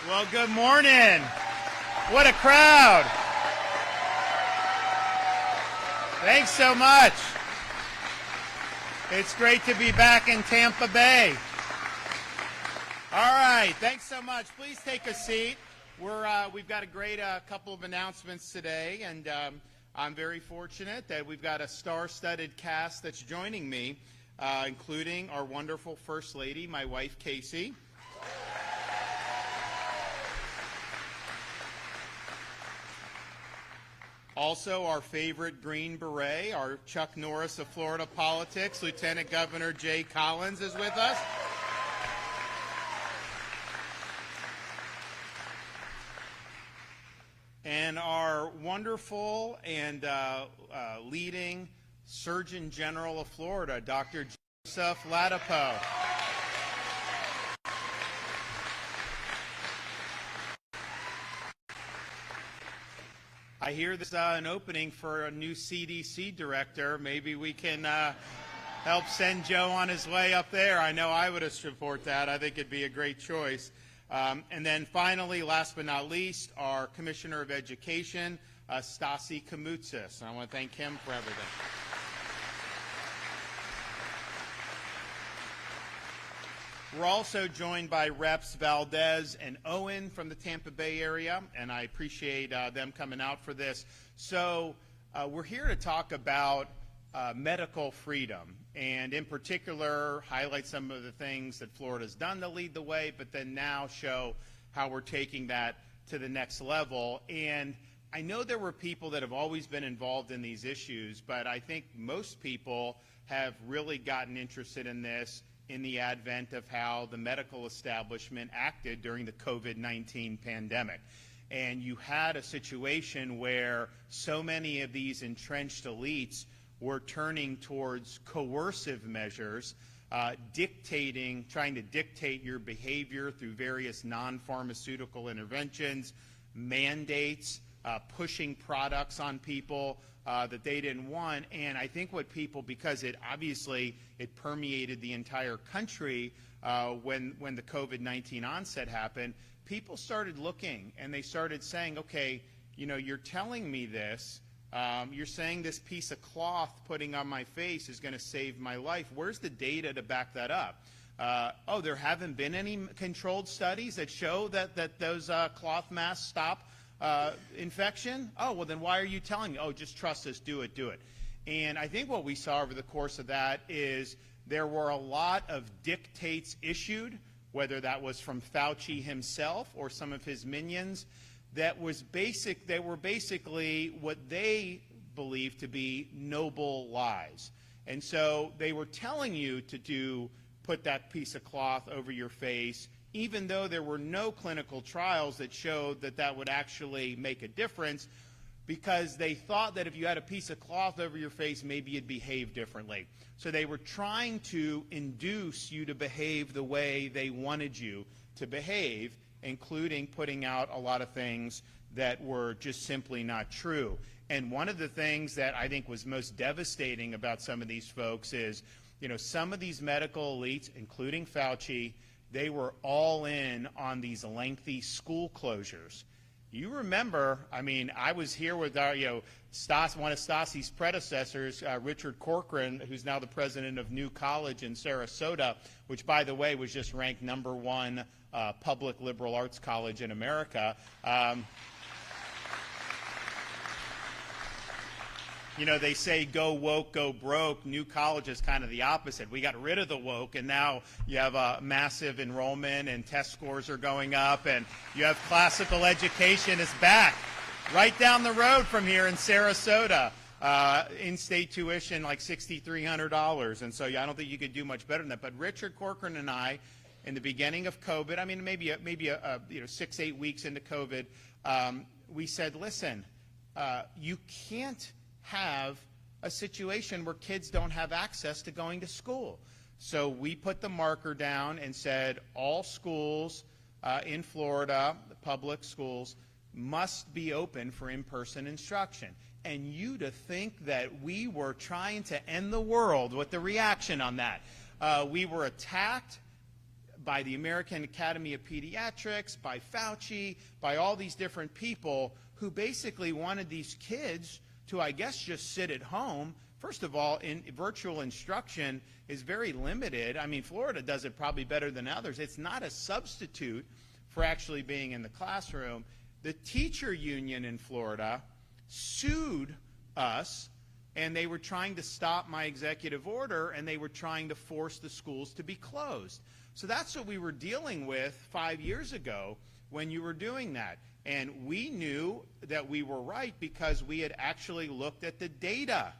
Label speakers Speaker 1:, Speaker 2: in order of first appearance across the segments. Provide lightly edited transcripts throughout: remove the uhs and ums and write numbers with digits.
Speaker 1: Well, good morning. What a crowd. Thanks so much. It's great to be back in Tampa Bay. All right, thanks so much. Please take a seat. We've got a great couple of announcements today, and I'm very fortunate that we've got a star-studded cast that's joining me, including our wonderful First Lady, my wife, Casey. Also, our favorite Green Beret, our Chuck Norris of Florida politics, Lieutenant Governor Jay Collins is with us. And our wonderful and leading Surgeon General of Florida, Dr. Joseph Ladapo. I hear this an opening for a new CDC director. Maybe we can help send Joe on his way up there. I know I would support that. I think it'd be a great choice. And then finally, last but not least, our Commissioner of Education, Stasi Kamoutsis. I want to thank him for everything. We're also joined by Reps Valdez and Owen from the Tampa Bay area, and I appreciate them coming out for this. So we're here to talk about medical freedom, and in particular highlight some of the things that Florida's done to lead the way, but then now show how we're taking that to the next level. And I know there were people that have always been involved in these issues, but I think most people have really gotten interested in this in the advent of how the medical establishment acted during the COVID-19 pandemic. And you had a situation where so many of these entrenched elites were turning towards coercive measures, trying to dictate your behavior through various non-pharmaceutical interventions, mandates, pushing products on people that they didn't want. And I think what people, because it permeated the entire country when the COVID-19 onset happened, people started looking and they started saying, okay, you know, you're telling me this, you're saying this piece of cloth putting on my face is going to save my life. Where's the data to back that up? Oh, there haven't been any controlled studies that show that those cloth masks stop infection? Oh, well, then why are you telling me? Oh, just trust us, do it. And I think what we saw over the course of that is there were a lot of dictates issued, whether that was from Fauci himself or some of his minions, that were basically what they believed to be noble lies. And so they were telling you to put that piece of cloth over your face, even though there were no clinical trials that showed that would actually make a difference, because they thought that if you had a piece of cloth over your face, maybe you'd behave differently. So they were trying to induce you to behave the way they wanted you to behave, including putting out a lot of things that were just simply not true. And one of the things that I think was most devastating about some of these folks is, you know, some of these medical elites, including Fauci, they were all in on these lengthy school closures. You remember, I mean, I was here with our, one of Stasi's predecessors, Richard Corcoran, who's now the president of New College in Sarasota, which, by the way, was just ranked #1 public liberal arts college in America. You know, they say go woke, go broke. New College is kind of the opposite. We got rid of the woke, and now you have a massive enrollment, and test scores are going up, and you have classical education is back right down the road from here in Sarasota. In-state tuition like $6,300, and so I don't think you could do much better than that. But Richard Corcoran and I, in the beginning of COVID, I mean, maybe 6-8 weeks into COVID, we said, listen, you can't have a situation where kids don't have access to going to school. So we put the marker down and said all schools in Florida, the public schools, must be open for in-person instruction. And you to think that we were trying to end the world with the reaction on that. We were attacked by the American Academy of Pediatrics, by Fauci, by all these different people who basically wanted these kids to, I guess, just sit at home. First of all, virtual instruction is very limited. I mean, Florida does it probably better than others. It's not a substitute for actually being in the classroom. The teacher union in Florida sued us, and they were trying to stop my executive order, and they were trying to force the schools to be closed. So that's what we were dealing with 5 years ago when you were doing that. And we knew that we were right because we had actually looked at the data.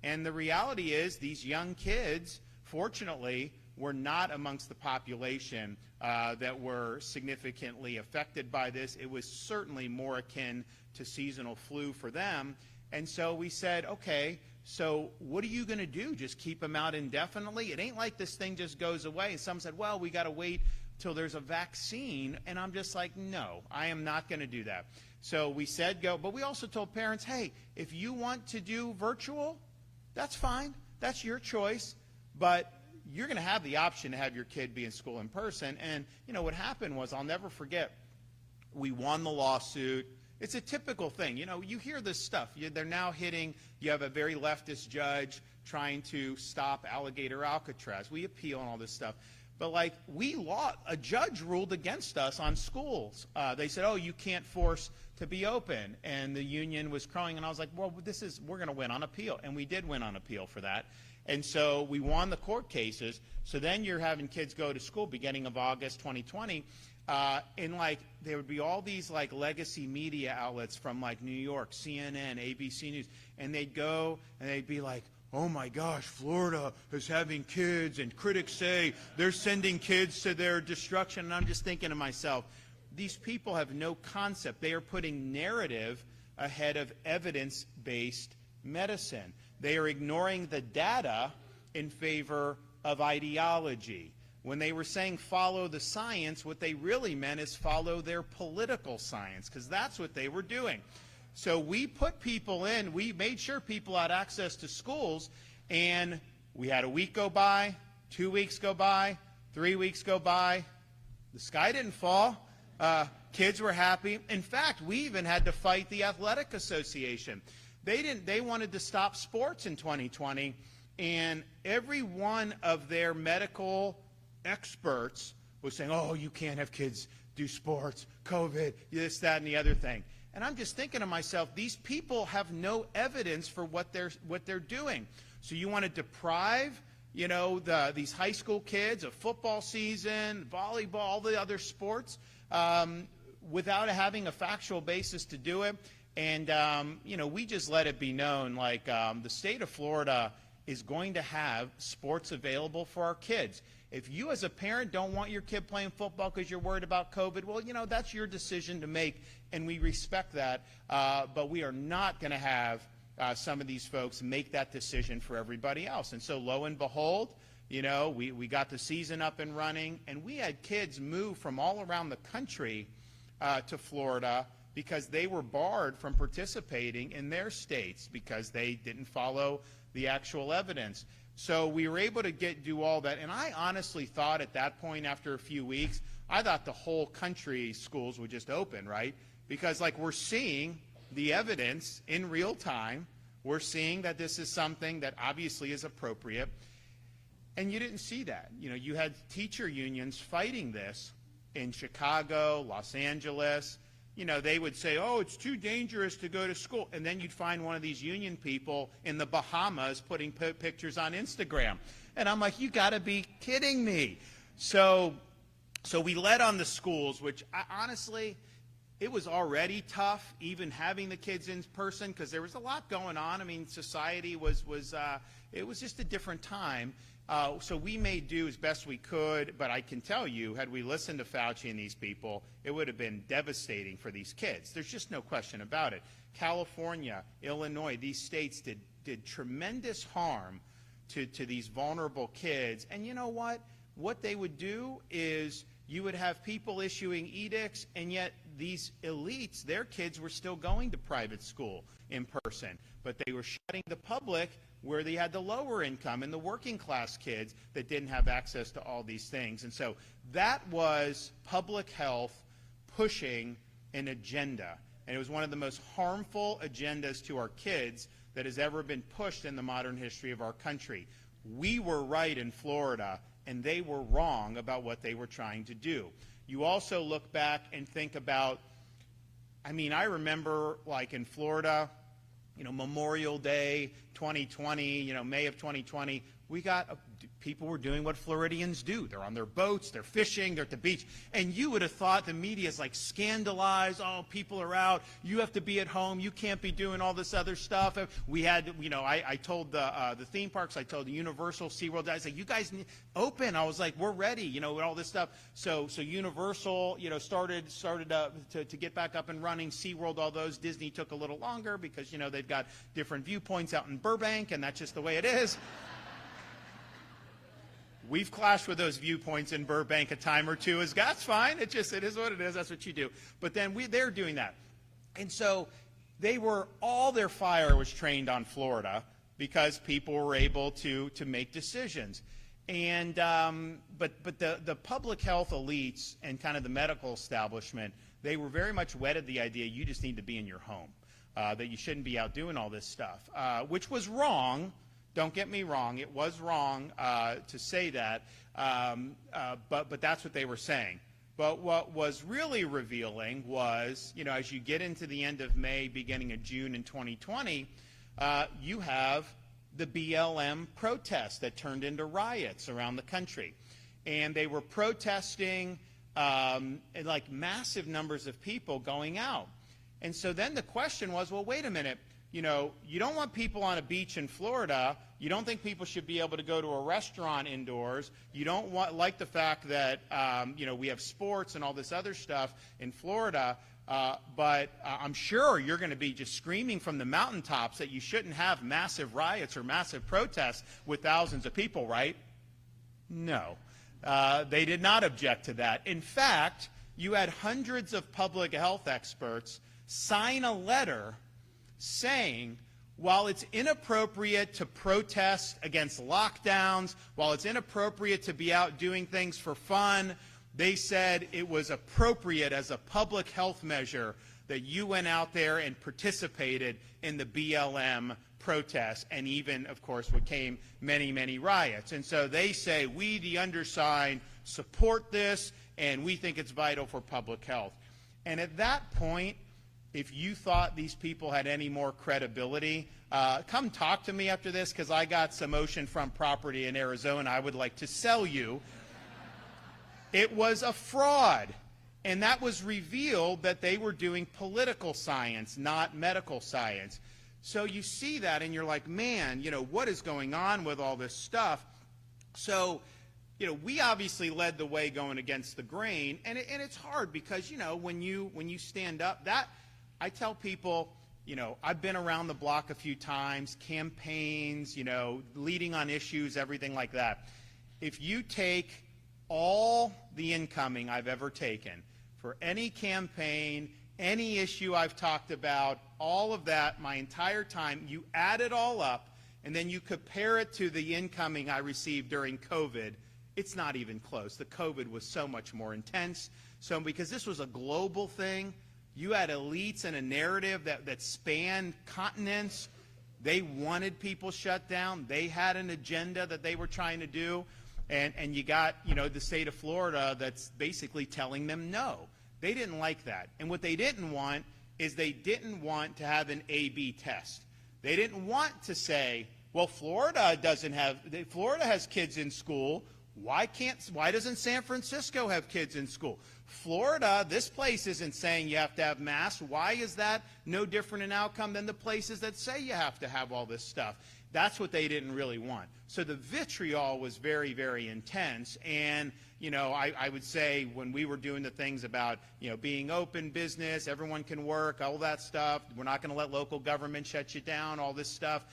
Speaker 1: And the reality is these young kids, fortunately, were not amongst the population that were significantly affected by this. It was certainly more akin to seasonal flu for them. And so we said, okay, so what are you going to do? Just keep them out indefinitely? It ain't like this thing just goes away. And some said, well, we got to wait till there's a vaccine. And I'm just like, no, I am not going to do that. So we said go. But we also told parents, hey, if you want to do virtual, that's fine. That's your choice. But you're going to have the option to have your kid be in school in person. And, you know, what happened was, I'll never forget, we won the lawsuit. It's a typical thing. You know, you hear this stuff. They're now hitting, you have a very leftist judge trying to stop Alligator Alcatraz. We appeal and all this stuff. But, like, a judge ruled against us on schools. They said, oh, you can't force to be open. And the union was crowing. And I was like, well, we're going to win on appeal. And we did win on appeal for that. And so we won the court cases. So then you're having kids go to school beginning of August 2020. And, like, there would be all these, like, legacy media outlets from, like, New York, CNN, ABC News. And they'd go and they'd be like, oh, my gosh, Florida is having kids, and critics say they're sending kids to their destruction. And I'm just thinking to myself, these people have no concept. They are putting narrative ahead of evidence-based medicine. They are ignoring the data in favor of ideology. When they were saying follow the science, what they really meant is follow their political science, because that's what they were doing. So we put people in, we made sure people had access to schools, and we had a week go by, 2 weeks go by, 3 weeks go by. The sky didn't fall. Kids were happy. In fact, we even had to fight the Athletic Association. They wanted to stop sports in 2020, and every one of their medical experts was saying, oh, you can't have kids do sports, COVID, this, that, and the other thing. And I'm just thinking to myself, these people have no evidence for what they're doing. So you want to deprive, you know, these high school kids of football season, volleyball, all the other sports, without having a factual basis to do it. And, you know, we just let it be known, like, the state of Florida is going to have sports available for our kids. If you as a parent don't want your kid playing football because you're worried about COVID, well, you know, that's your decision to make, and we respect that. But we are not going to have some of these folks make that decision for everybody else. And so lo and behold, you know, we got the season up and running, and we had kids move from all around the country to Florida because they were barred from participating in their states because they didn't follow the actual evidence. So we were able to do all that. And I honestly thought at that point, after a few weeks, I thought the whole country schools would just open, right? Because, like, we're seeing the evidence in real time. We're seeing that this is something that obviously is appropriate. And you didn't see that. You know, you had teacher unions fighting this in Chicago, Los Angeles. You know, they would say, oh, it's too dangerous to go to school. And then you'd find one of these union people in the Bahamas putting pictures on Instagram. And I'm like, you got to be kidding me. So we led on the schools, which honestly, it was already tough, even having the kids in person, because there was a lot going on. I mean, society it was just a different time. So we made do as best we could, but I can tell you, had we listened to Fauci and these people, it would have been devastating for these kids. There's just no question about it. California, Illinois, these states did tremendous harm to these vulnerable kids. And you know what? What they would do is you would have people issuing edicts, and yet these elites, their kids were still going to private school in person, but they were shutting the public where they had the lower income and the working class kids that didn't have access to all these things. And so that was public health pushing an agenda. And it was one of the most harmful agendas to our kids that has ever been pushed in the modern history of our country. We were right in Florida, and they were wrong about what they were trying to do. You also look back and think about, I mean, I remember like in Florida, Memorial Day 2020, May of 2020, we got people were doing what Floridians do. They're on their boats, they're fishing, they're at the beach. And you would have thought the media is like scandalized. Oh, people are out. You have to be at home. You can't be doing all this other stuff. We had, I told the theme parks, I told the Universal, SeaWorld, I said, you guys need open. I was like, we're ready, with all this stuff. So Universal, started to get back up and running. SeaWorld, all those. Disney took a little longer because, they've got different viewpoints out in Burbank, and that's just the way it is. We've clashed with those viewpoints in Burbank a time or two. That's fine. It is what it is. That's what you do. But then they're doing that. And so all their fire was trained on Florida because people were able to make decisions. And but the public health elites and kind of the medical establishment, they were very much wedded to the idea you just need to be in your home, that you shouldn't be out doing all this stuff, which was wrong. Don't get me wrong, it was wrong to say that, but that's what they were saying. But what was really revealing was, as you get into the end of May, beginning of June in 2020, you have the BLM protests that turned into riots around the country. And they were protesting like massive numbers of people going out. And so then the question was, well, wait a minute. You don't want people on a beach in Florida. You don't think people should be able to go to a restaurant indoors. You don't like the fact that, we have sports and all this other stuff in Florida. But I'm sure you're going to be just screaming from the mountaintops that you shouldn't have massive riots or massive protests with thousands of people, right? No. They did not object to that. In fact, you had hundreds of public health experts sign a letter saying, while it's inappropriate to protest against lockdowns, while it's inappropriate to be out doing things for fun, they said it was appropriate as a public health measure that you went out there and participated in the BLM protests, and even, of course, what came many, many riots. And so they say, we, the undersigned, support this, and we think it's vital for public health. And at that point, if you thought these people had any more credibility, come talk to me after this, because I got some oceanfront property in Arizona I would like to sell you. It was a fraud. And that was revealed that they were doing political science, not medical science. So you see that and you're like, man, what is going on with all this stuff? So, we obviously led the way going against the grain, and it's hard because, when you stand up, I tell people, I've been around the block a few times, campaigns, leading on issues, everything like that. If you take all the incoming I've ever taken for any campaign, any issue I've talked about, all of that, my entire time, you add it all up, and then you compare it to the incoming I received during COVID, it's not even close. The COVID was so much more intense. So because this was a global thing, you had elites and a narrative that spanned continents. They wanted people shut down. They had an agenda that they were trying to do. And you got, the state of Florida that's basically telling them no. They didn't like that. And what they didn't want is they didn't want to have an A/B test. They didn't want to say, well, Florida has kids in school. Why doesn't San Francisco have kids in school? Florida, this place isn't saying you have to have masks. Why is that no different an outcome than the places that say you have to have all this stuff? That's what they didn't really want. So the vitriol was very, very intense. And, I would say when we were doing the things about, being open business, everyone can work, all that stuff, we're not going to let local government shut you down, all this stuff.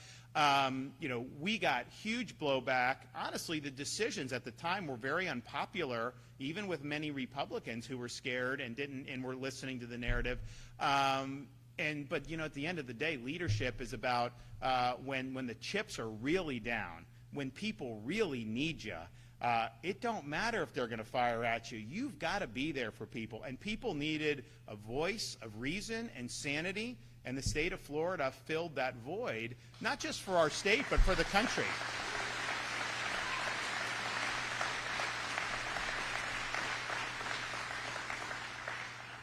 Speaker 1: We got huge blowback. Honestly, the decisions at the time were very unpopular, even with many Republicans who were scared and were listening to the narrative. But at the end of the day, leadership is about when the chips are really down, when people really need you. It don't matter if they're going to fire at you. You've got to be there for people. And people needed a voice of reason and sanity, and the state of Florida filled that void, not just for our state, but for the country.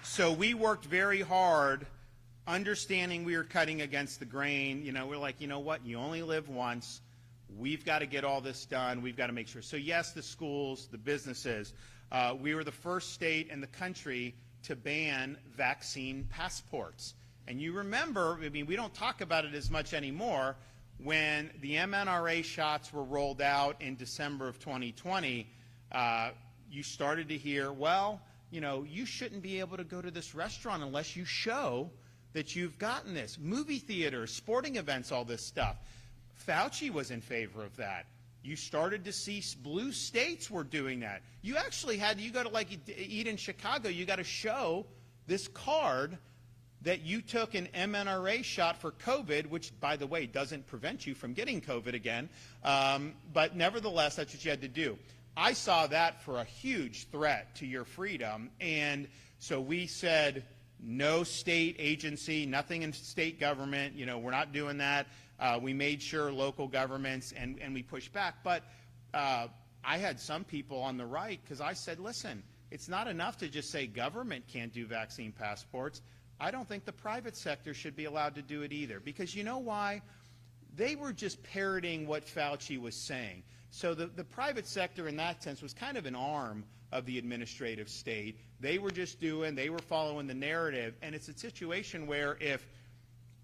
Speaker 1: So we worked very hard, understanding we were cutting against the grain. We're like, you know what? You only live once. We've got to get all this done. We've got to make sure. So yes, the schools, the businesses. We were the first state in the country to ban vaccine passports. And you remember, we don't talk about it as much anymore, when the mNRA shots were rolled out in December of 2020, you started to hear, well, you shouldn't be able to go to this restaurant unless you show that you've gotten this. Movie theaters, sporting events, all this stuff. Fauci was in favor of that. You started to see blue states were doing that. You actually you go to eat in Chicago, you got to show this card that you took an mNRA shot for COVID, which, by the way, doesn't prevent you from getting COVID again. But nevertheless, that's what you had to do. I saw that for a huge threat to your freedom. And so we said, no state agency, nothing in state government, we're not doing that. We made sure local governments, and we pushed back. But I had some people on the right, because I said, listen, it's not enough to just say government can't do vaccine passports. I don't think the private sector should be allowed to do it either. Because you know why? They were just parroting what Fauci was saying. So the private sector in that sense was kind of an arm of the administrative state. They were following the narrative. And it's a situation where if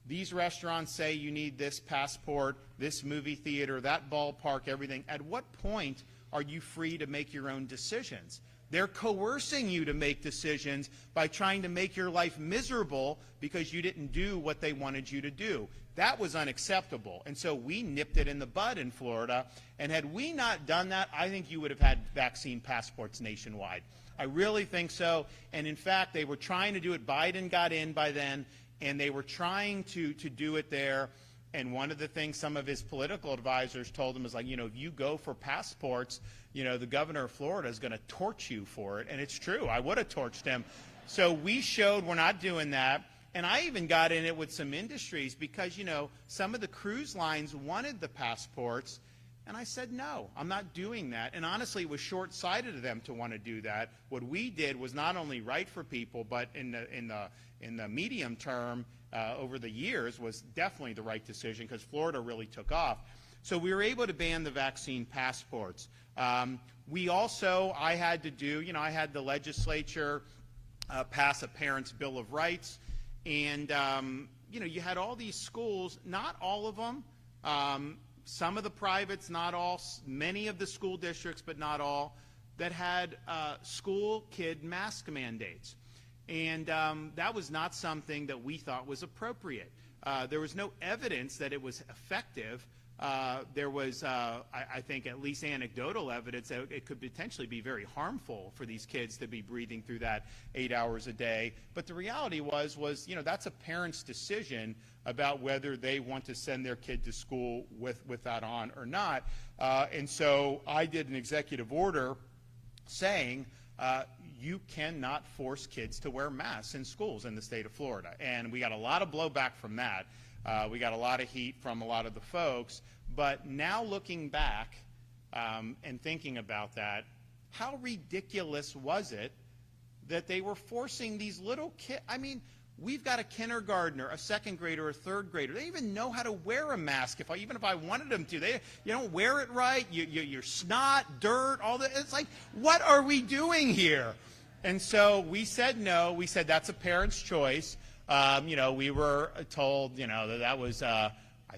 Speaker 1: these restaurants say you need this passport, this movie theater, that ballpark, everything, at what point are you free to make your own decisions? They're coercing you to make decisions by trying to make your life miserable because you didn't do what they wanted you to do. That was unacceptable. And so we nipped it in the bud in Florida. And had we not done that, I think you would have had vaccine passports nationwide. I really think so. And in fact, they were trying to do it. Biden got in by then, and they were trying to do it there. And one of the things some of his political advisors told him is if you go for passports, the governor of Florida is going to torch you for it. And it's true. I would have torched him. So we showed we're not doing that. And I even got in it with some industries because, some of the cruise lines wanted the passports. And I said, no, I'm not doing that. And honestly, it was short-sighted of them to want to do that. What we did was not only right for people, but in the medium term, over the years, was definitely the right decision because Florida really took off. So we were able to ban the vaccine passports. We also, I had the legislature pass a Parents' Bill of Rights. And, you had all these schools, not all of them, some of the privates, not all, many of the school districts, but not all, that had school kid mask mandates. And that was not something that we thought was appropriate. There was no evidence that it was effective. There was, I think, at least anecdotal evidence that it could potentially be very harmful for these kids to be breathing through that 8 hours a day. But the reality was that's a parent's decision about whether they want to send their kid to school with that on or not. And so I did an executive order saying you cannot force kids to wear masks in schools in the state of Florida. And we got a lot of blowback from that. We got a lot of heat from a lot of the folks. But now looking back and thinking about that, how ridiculous was it that they were forcing these little kids? I mean, we've got a kindergartner, a second grader, a third grader. They even know how to wear a mask, even if I wanted them to. You don't wear it right. You're snot, dirt, all that. It's like, what are we doing here? And so we said no. We said that's a parent's choice. We were told, that was, I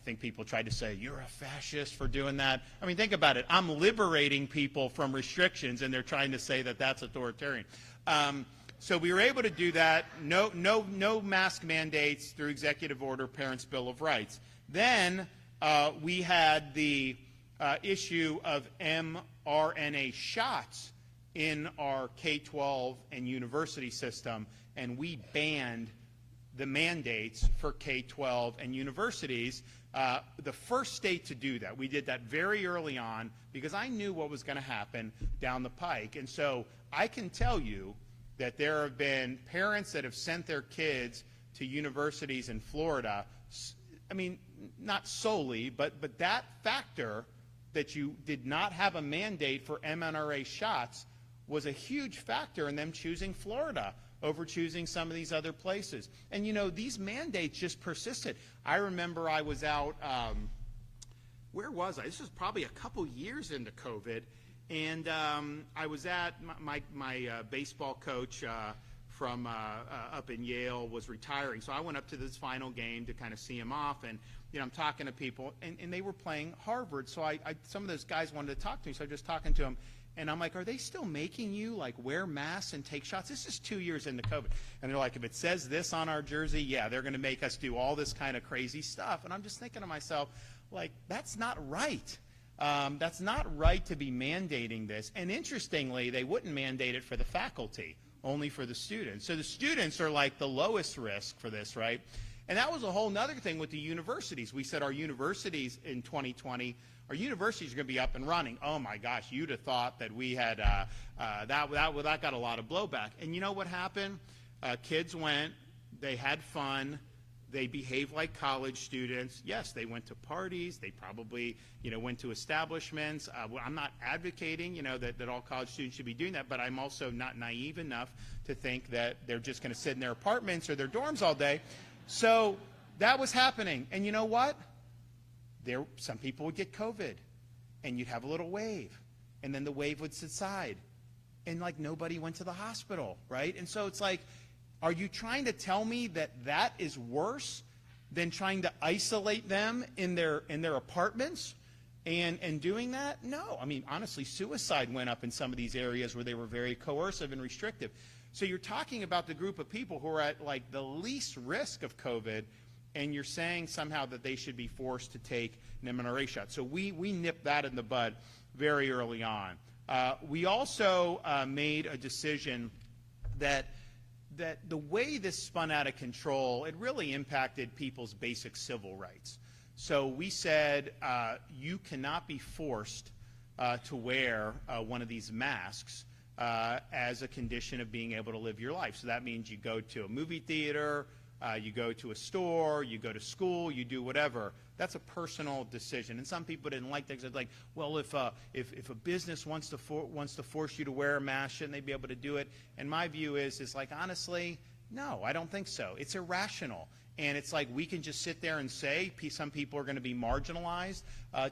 Speaker 1: think people tried to say, you're a fascist for doing that. I mean, think about it. I'm liberating people from restrictions, and they're trying to say that that's authoritarian. So we were able to do that. No mask mandates through executive order, Parents' Bill of Rights. Then we had the issue of mRNA shots in our K-12 and university system, and we banned the mandates for K-12 and universities. The first state to do that. We did that very early on because I knew what was going to happen down the pike. And so I can tell you that there have been parents that have sent their kids to universities in Florida. I mean, not solely, but that factor that you did not have a mandate for mRNA shots was a huge factor in them choosing Florida over choosing some of these other places. And, you know, these mandates just persisted. I remember I was out, where was I? This was probably a couple years into COVID, and I was at my baseball coach from up in Yale was retiring. So I went up to this final game to kind of see him off, and you know, I'm talking to people, and they were playing Harvard. So some of those guys wanted to talk to me, so I was just talking to them. And I'm like, are they still making you like wear masks and take shots? This is 2 years into COVID. And they're like, if it says this on our jersey, yeah, they're going to make us do all this kind of crazy stuff. And I'm just thinking to myself, like, that's not right. That's not right to be mandating this. And interestingly, they wouldn't mandate it for the faculty, only for the students. So the students are like the lowest risk for this, right? And that was a whole nother thing with the universities. We said our universities in 2020, our universities are going to be up and running. Oh my gosh, you'd have thought that we had, that got a lot of blowback. And you know what happened? Kids went, they had fun, they behaved like college students. Yes, they went to parties, they probably, you know, went to establishments. I'm not advocating, you know, that all college students should be doing that, but I'm also not naive enough to think that they're just going to sit in their apartments or their dorms all day. So that was happening. And you know what? Some people would get COVID, and you'd have a little wave, and then the wave would subside, and like nobody went to the hospital, right? And so it's like, are you trying to tell me that that is worse than trying to isolate them in their apartments and doing that? No. I mean, honestly, suicide went up in some of these areas where they were very coercive and restrictive. So you're talking about the group of people who are at like the least risk of COVID, and you're saying somehow that they should be forced to take an mRNA shot. So we nipped that in the bud very early on. We also made a decision that the way this spun out of control, it really impacted people's basic civil rights. So we said you cannot be forced to wear one of these masks as a condition of being able to live your life. So that means you go to a movie theater, you go to a store, you go to school, you do whatever. That's a personal decision. And some people didn't like that because they're like, well, if a business wants to force you to wear a mask, shouldn't they be able to do it? And my view is like, honestly, no, I don't think so. It's irrational. And it's like we can just sit there and say some people are going to be marginalized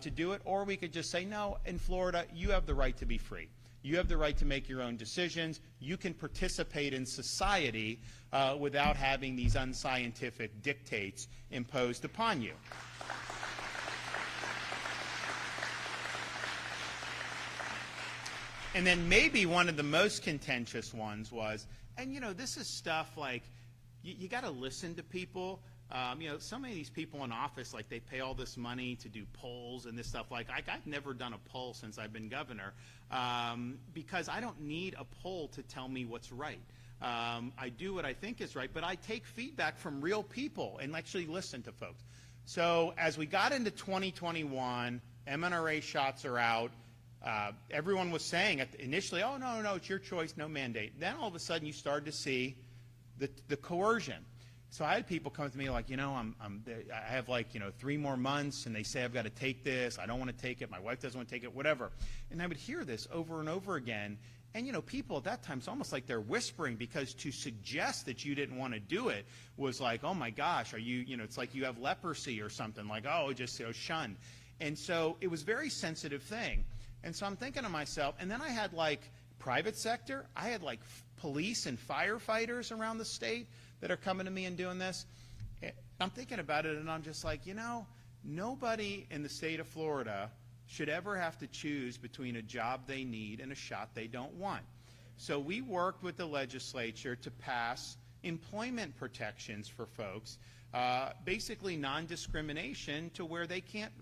Speaker 1: to do it, or we could just say, no, in Florida, you have the right to be free. You have the right to make your own decisions. You can participate in society without having these unscientific dictates imposed upon you. And then maybe one of the most contentious ones was, and you know, this is stuff like, you got to listen to people. You know, so many of these people in office, like they pay all this money to do polls and this stuff. Like I've never done a poll since I've been governor because I don't need a poll to tell me what's right. I do what I think is right, but I take feedback from real people and actually listen to folks. So as we got into 2021, mRNA shots are out. Everyone was saying initially, oh, no, it's your choice, no mandate. Then all of a sudden you started to see the coercion. So I had people come to me like, you know, I have like, you know, 3 more months, and they say I've got to take this. I don't want to take it. My wife doesn't want to take it, whatever. And I would hear this over and over again. And, you know, people at that time, it's almost like they're whispering, because to suggest that you didn't want to do it was like, oh, my gosh, you know, it's like you have leprosy or something, like, oh, just, you know, shunned. And so it was a very sensitive thing. And so I'm thinking to myself, and then I had like private sector. I had like police and firefighters around the state that are coming to me and doing this. I'm thinking about it, and I'm just like, you know, nobody in the state of Florida should ever have to choose between a job they need and a shot they don't want. So we worked with the legislature to pass employment protections for folks, basically non-discrimination, to where they can't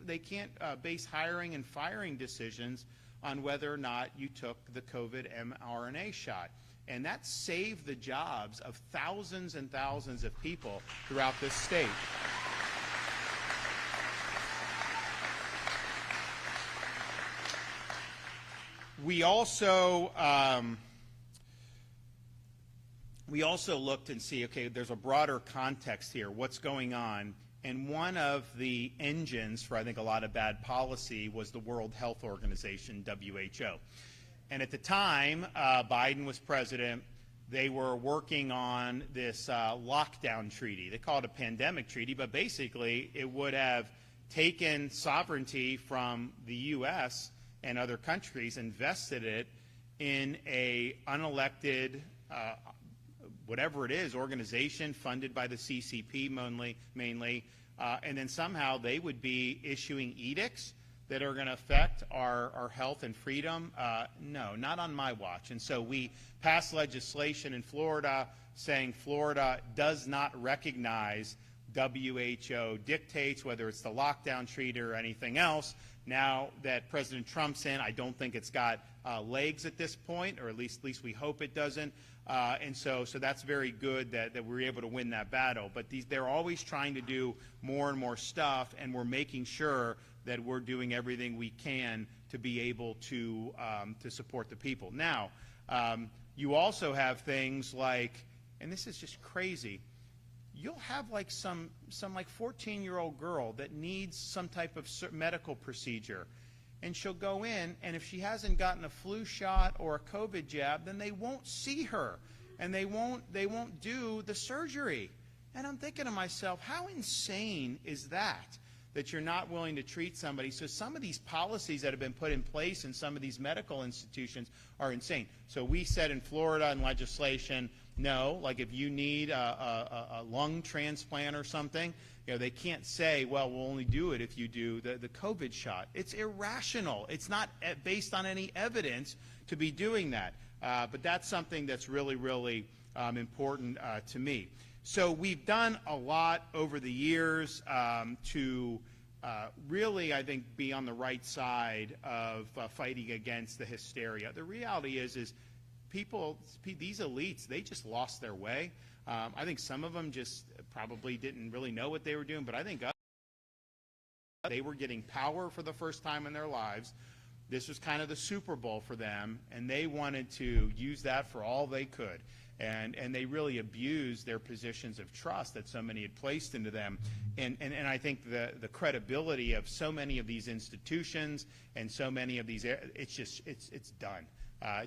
Speaker 1: base hiring and firing decisions on whether or not you took the COVID mRNA shot. And that saved the jobs of thousands and thousands of people throughout this state. We also looked and see, okay, there's a broader context here. What's going on? And one of the engines for, I think, a lot of bad policy was the World Health Organization, WHO. And at the time, Biden was president. They were working on this lockdown treaty. They call it a pandemic treaty, but basically it would have taken sovereignty from the U.S. and other countries and vested it in a unelected, whatever it is, organization funded by the CCP mainly, and then somehow they would be issuing edicts that are going to affect our health and freedom. No, not on my watch. And so we passed legislation in Florida saying Florida does not recognize WHO dictates, whether it's the lockdown treaty or anything else. Now that President Trump's in, I don't think it's got legs at this point, or at least we hope it doesn't. And so that's very good that we were able to win that battle. But they're always trying to do more and more stuff, and we're making sure that we're doing everything we can to be able to support the people. Now, you also have things like, and this is just crazy, you'll have like some like 14-year-old girl that needs some type of medical procedure, and she'll go in, and if she hasn't gotten a flu shot or a COVID jab, then they won't see her, and they won't do the surgery. And I'm thinking to myself, how insane is that you're not willing to treat somebody? So some of these policies that have been put in place in some of these medical institutions are insane. So we said in Florida in legislation, no, like if you need a lung transplant or something, they can't say, well, we'll only do it if you do the COVID shot. It's irrational. It's not based on any evidence to be doing that. But that's something that's really, really important to me. So we've done a lot over the years to really, I think, be on the right side of fighting against the hysteria. The reality is people, these elites, they just lost their way. I think some of them just probably didn't really know what they were doing, but I think they were getting power for the first time in their lives. This was kind of the Super Bowl for them, and they wanted to use that for all they could. And they really abused their positions of trust that so many had placed into them. And I think the credibility of so many of these institutions and so many of these, it's done.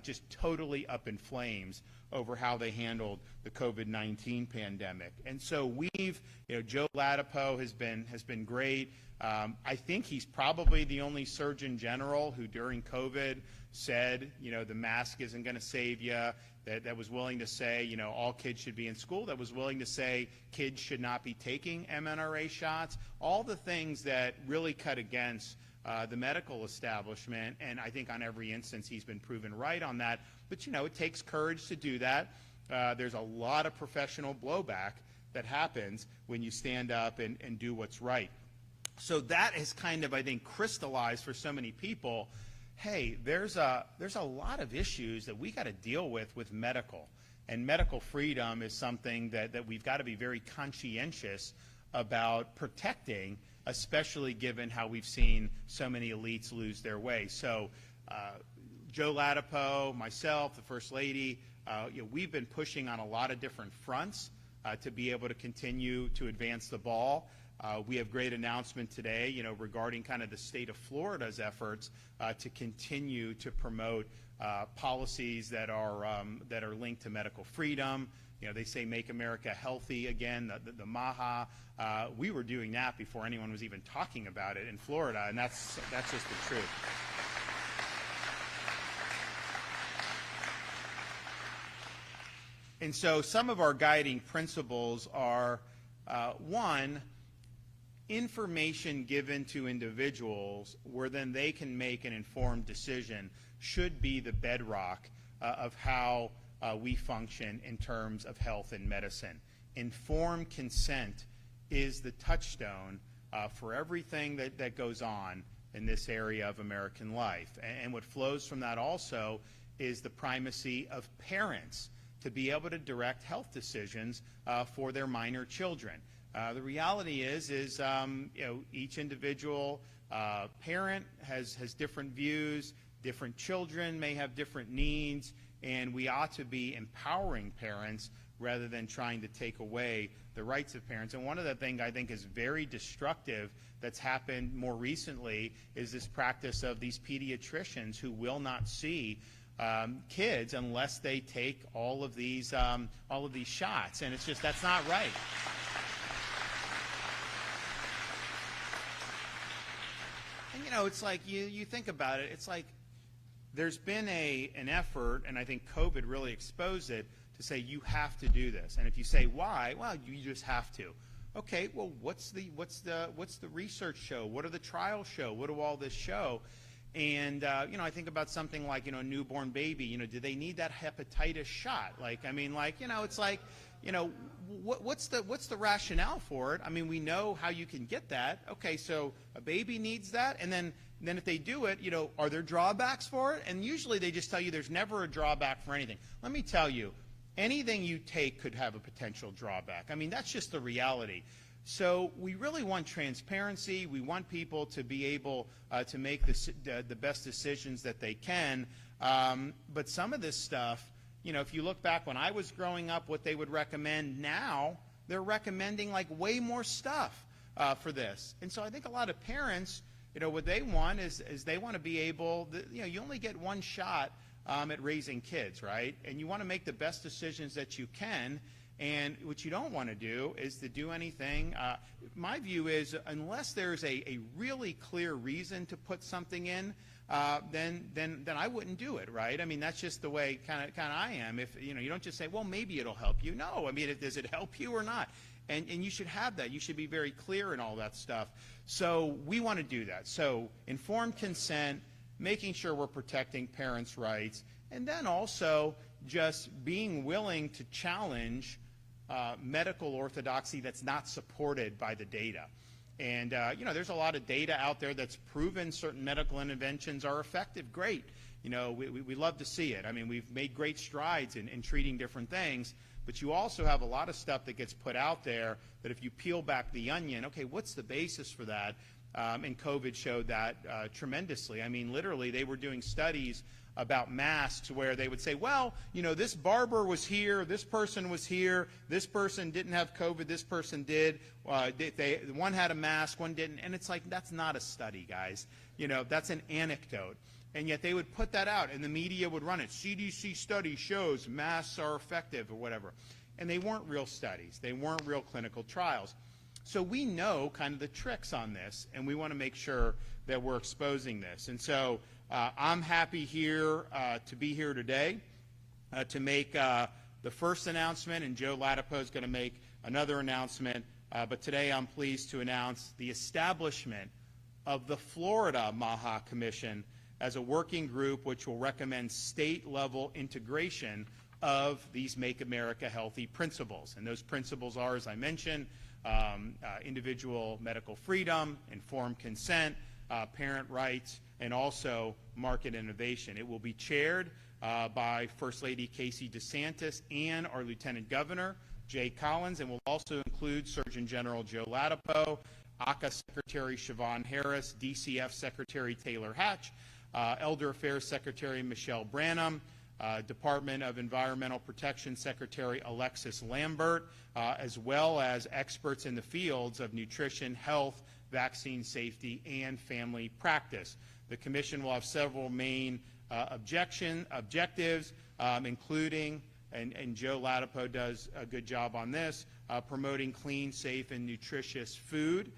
Speaker 1: Just totally up in flames over how they handled the COVID-19 pandemic. And so we've, Joe Ladapo has been great. I think he's probably the only Surgeon General who during COVID said, the mask isn't going to save you, that was willing to say, all kids should be in school, that was willing to say kids should not be taking mRNA shots, all the things that really cut against the medical establishment. And I think on every instance he's been proven right on that. But, it takes courage to do that. There's a lot of professional blowback that happens when you stand up and do what's right. So that has kind of, I think, crystallized for so many people, hey, there's a lot of issues that we got to deal with medical. And medical freedom is something that we've got to be very conscientious about protecting, especially given how we've seen so many elites lose their way. So Joe Ladapo, myself, the First Lady, we've been pushing on a lot of different fronts to be able to continue to advance the ball. We have great announcement today, regarding kind of the state of Florida's efforts to continue to promote policies that are linked to medical freedom. They say make America healthy again, the MAHA. We were doing that before anyone was even talking about it in Florida, and that's just the truth. And so some of our guiding principles are, one, information given to individuals where then they can make an informed decision should be the bedrock of how we function in terms of health and medicine. Informed consent is the touchstone for everything that goes on in this area of American life. And what flows from that also is the primacy of parents to be able to direct health decisions for their minor children. The reality is each individual parent has different views, different children may have different needs, and we ought to be empowering parents rather than trying to take away the rights of parents. And one of the things I think is very destructive that's happened more recently is this practice of these pediatricians who will not see kids unless they take all of these shots, and it's just, that's not right. And it's like you think about it, it's like there's been an effort, and I think COVID really exposed it, to say you have to do this. And if you say why, well, you just have to. Okay, well, what's the research show? What do the trials show? What do all this show? And I think about something like a newborn baby. Do they need that hepatitis shot? It's like what's the rationale for it? I mean, we know how you can get that. Okay, so a baby needs that, and then if they do it, are there drawbacks for it? And usually they just tell you there's never a drawback for anything. Let me tell you, anything you take could have a potential drawback. I mean, that's just the reality. So we really want transparency. We want people to be able to make the best decisions that they can. But some of this stuff, if you look back when I was growing up, what they would recommend now, they're recommending like way more stuff for this. And so I think a lot of parents, what they want is they want to be able, you only get one shot at raising kids, right? And you want to make the best decisions that you can. And what you don't want to do is to do anything. My view is unless there's a really clear reason to put something in, then I wouldn't do it, right? I mean, that's just the way kind of I am. If you don't just say, well, maybe it'll help you. No, I mean, does it help you or not? And you should have that. You should be very clear in all that stuff. So we want to do that. So informed consent, making sure we're protecting parents' rights, and then also just being willing to challenge medical orthodoxy that's not supported by the data. And there's a lot of data out there that's proven certain medical interventions are effective. Great. We love to see it. I mean, we've made great strides in treating different things, but you also have a lot of stuff that gets put out there that if you peel back the onion, okay, what's the basis for that? And COVID showed that tremendously. I mean, literally, they were doing studies about masks where they would say, well, this barber was here, this person was here, this person didn't have COVID, this person did. One had a mask, one didn't. And it's like, that's not a study, guys. That's an anecdote. And yet they would put that out, and the media would run it. CDC study shows masks are effective or whatever. And they weren't real studies. They weren't real clinical trials. So we know kind of the tricks on this, and we want to make sure that we're exposing this. And so I'm happy here to be here today to make the first announcement, and Joe Latipo is going to make another announcement. But today I'm pleased to announce the establishment of the Florida MAHA Commission as a working group which will recommend state-level integration of these Make America Healthy principles. And those principles are, as I mentioned, individual medical freedom, informed consent, parent rights, and also market innovation. It will be chaired by First Lady Casey DeSantis and our Lieutenant Governor, Jay Collins, and will also include Surgeon General Joe Latipo, ACA Secretary Siobhan Harris, DCF Secretary Taylor Hatch, Elder Affairs Secretary Michelle Branham, Department of Environmental Protection Secretary Alexis Lambert, as well as experts in the fields of nutrition, health, vaccine safety, and family practice. The Commission will have several main objectives, including, and Joe Latipo does a good job on this, promoting clean, safe, and nutritious food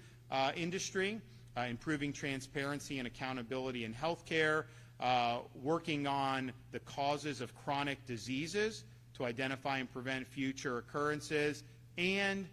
Speaker 1: industry, improving transparency and accountability in healthcare, working on the causes of chronic diseases to identify and prevent future occurrences, and,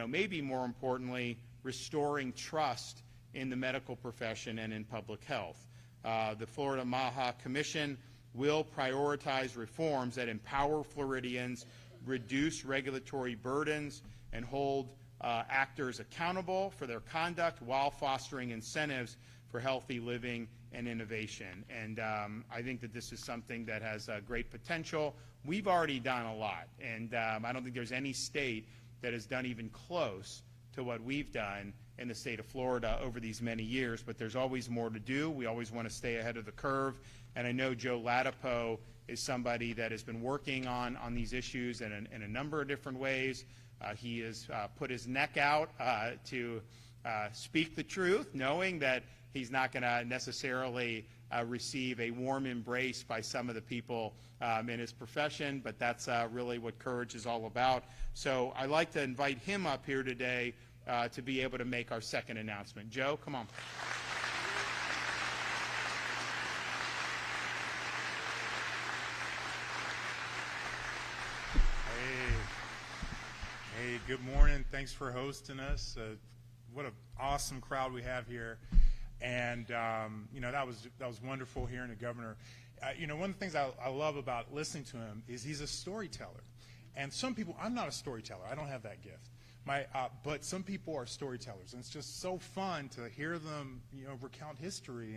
Speaker 1: maybe more importantly, restoring trust in the medical profession and in public health. The Florida MAHA Commission will prioritize reforms that empower Floridians, reduce regulatory burdens, and hold actors accountable for their conduct while fostering incentives for healthy living and innovation. And I think that this is something that has great potential. We've already done a lot, and I don't think there's any state that has done even close to what we've done in the state of Florida over these many years, but there's always more to do. We always want to stay ahead of the curve, and I know Joe Latipo is somebody that has been working on these issues in a number of different ways. He has put his neck out to speak the truth, knowing that he's not going to necessarily receive a warm embrace by some of the people in his profession, but that's really what courage is all about. So I'd like to invite him up here today to be able to make our second announcement. Joe, come on.
Speaker 2: Hey, good morning. Thanks for hosting us. What an awesome crowd we have here. And, that was wonderful hearing the governor. One of the things I love about listening to him is he's a storyteller. And some people, I'm not a storyteller. I don't have that gift. But some people are storytellers. And it's just so fun to hear them, recount history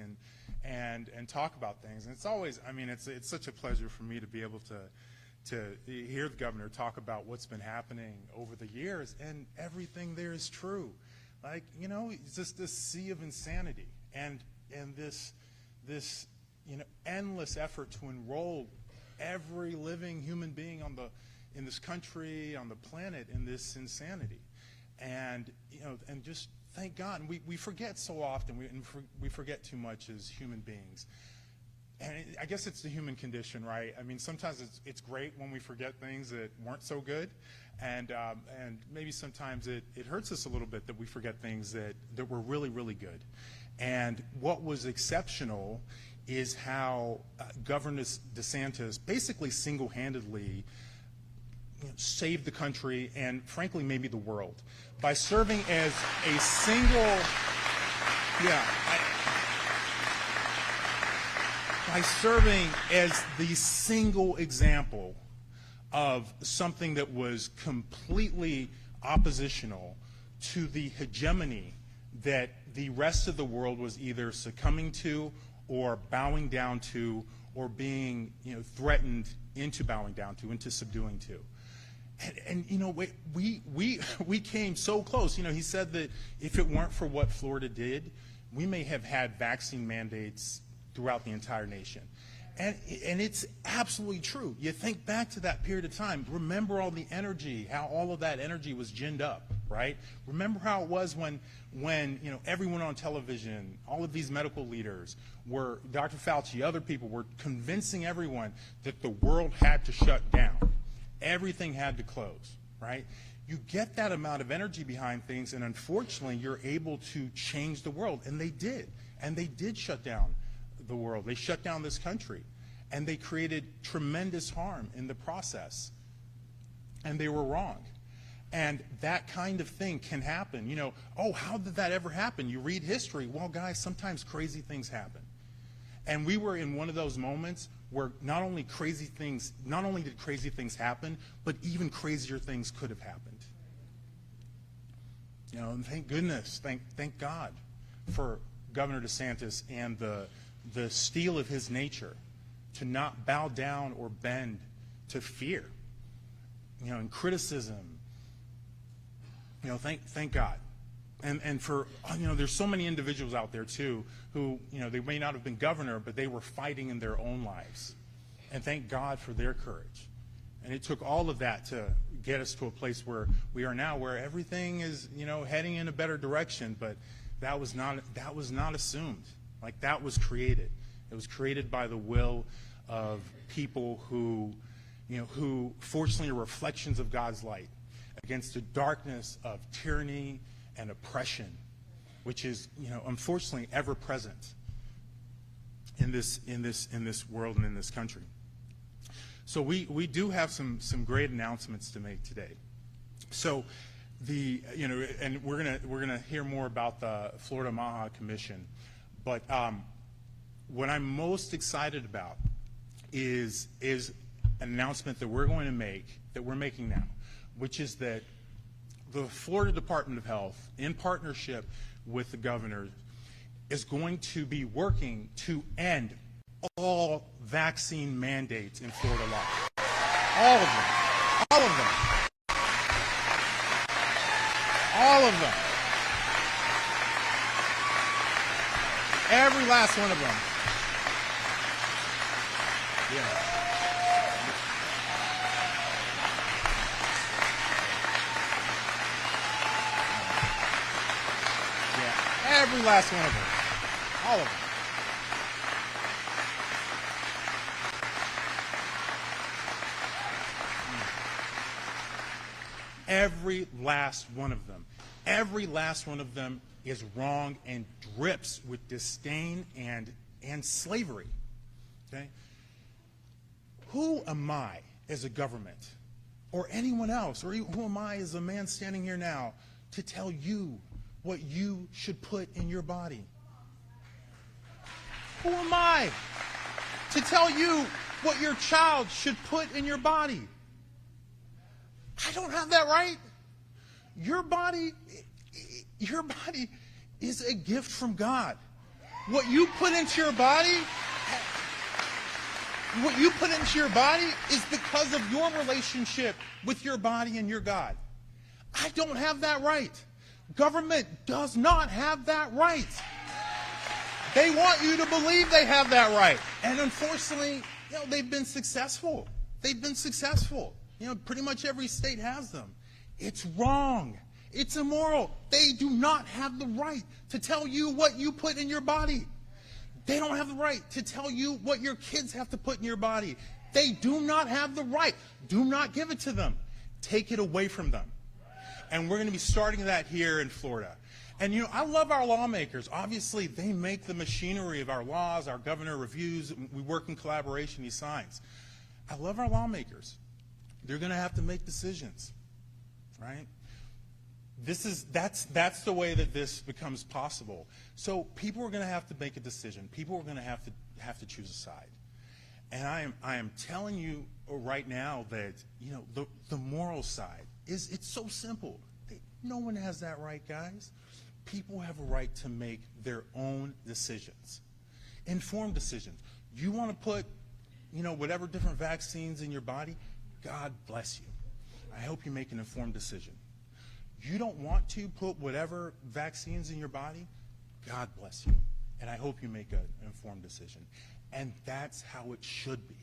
Speaker 2: and talk about things. And it's always, it's such a pleasure for me to be able to hear the governor talk about what's been happening over the years, and everything there is true. It's just this sea of insanity and this endless effort to enroll every living human being in this country, on the planet, in this insanity. And just thank God. And we forget so often, we forget too much as human beings. And I guess it's the human condition, right? Sometimes it's great when we forget things that weren't so good, and maybe sometimes it hurts us a little bit that we forget things that were really, really good. And what was exceptional is how Governor DeSantis basically single-handedly saved the country and, frankly, maybe the world by serving as a single, by serving as the single example of something that was completely oppositional to the hegemony that the rest of the world was either succumbing to or bowing down to, or being threatened into bowing down to, into subduing to. And we came so close. He said that if it weren't for what Florida did, we may have had vaccine mandates throughout the entire nation. And it's absolutely true. You think back to that period of time, remember all the energy, how all of that energy was ginned up, right? Remember how it was when everyone on television, all of these medical leaders were, Dr. Fauci, other people were convincing everyone that the world had to shut down. Everything had to close, right? You get that amount of energy behind things, and unfortunately, you're able to change the world. And they did. And they did shut down the world. They shut down this country, and they created tremendous harm in the process, and they were wrong. And that kind of thing can happen. How did that ever happen? You read history. Well, guys, sometimes crazy things happen. And we were in one of those moments where not only did crazy things happen, but even crazier things could have happened. And thank goodness, thank God for Governor DeSantis and the steel of his nature to not bow down or bend to fear, and criticism. Thank God. And for, there's so many individuals out there too who, they may not have been governor, but they were fighting in their own lives. And thank God for their courage. And it took all of that to get us to a place where we are now, where everything is, heading in a better direction. But that was not assumed. Like, that was created. It was created by the will of people who fortunately are reflections of God's light against the darkness of tyranny and oppression, which is, unfortunately ever present in this world and in this country. So we do have some great announcements to make today. So and we're gonna hear more about the Florida MAHA Commission, but what I'm most excited about is an announcement that we're making now, which is that the Florida Department of Health, in partnership with the governor, is going to be working to end all vaccine mandates in Florida law. All of them. All of them. All of them. Every last one of them. Yeah. Every last one of them. All of them. Every last one of them. Every last one of them is wrong and drips with disdain and slavery. Okay? Who am I as a government, or anyone else, or who am I as a man standing here now to tell you what you should put in your body? Who am I to tell you what your child should put in your body? I don't have that right. Your body is a gift from God. What you put into your body, is because of your relationship with your body and your God. I don't have that right. Government does not have that right. They want you to believe they have that right. And unfortunately, they've been successful. They've been successful. Pretty much every state has them. It's wrong. It's immoral. They do not have the right to tell you what you put in your body. They don't have the right to tell you what your kids have to put in your body. They do not have the right. Do not give it to them. Take it away from them. And we're going to be starting that here in Florida. And I love our lawmakers. Obviously, they make the machinery of our laws. Our governor reviews. We work in collaboration. He signs. I love our lawmakers. They're going to have to make decisions, right? That's the way that this becomes possible. So people are going to have to make a decision. People are going to have to choose a side. And I am telling you right now that the moral side it's so simple. No one has that right, guys. People have a right to make their own decisions, informed decisions. You want to put whatever different vaccines in your body, God bless you. I hope you make an informed decision. You don't want to put whatever vaccines in your body, God bless you. And I hope you make an informed decision. And that's how it should be.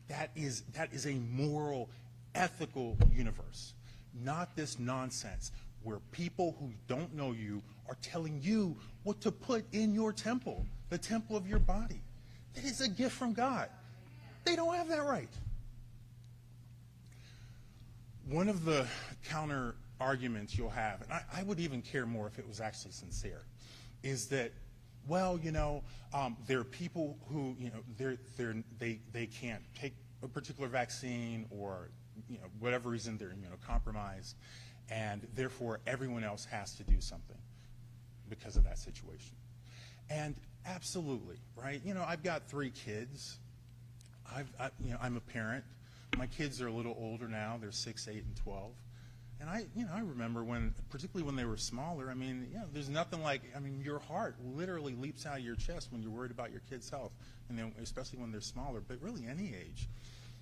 Speaker 2: That is a moral, ethical universe, not this nonsense where people who don't know you are telling you what to put in your temple, the temple of your body. That is a gift from God. They don't have that right. One of the counter arguments you'll have, and I would even care more if it was actually sincere, is that, there are people who, they can't take a particular vaccine or, whatever reason they're immunocompromised, and therefore everyone else has to do something because of that situation. And absolutely, right? I've got 3 kids. I'm a parent. My kids are a little older now. They're 6, 8, and 12. And I remember particularly when they were smaller, there's nothing like, your heart literally leaps out of your chest when you're worried about your kid's health, and then especially when they're smaller, but really any age.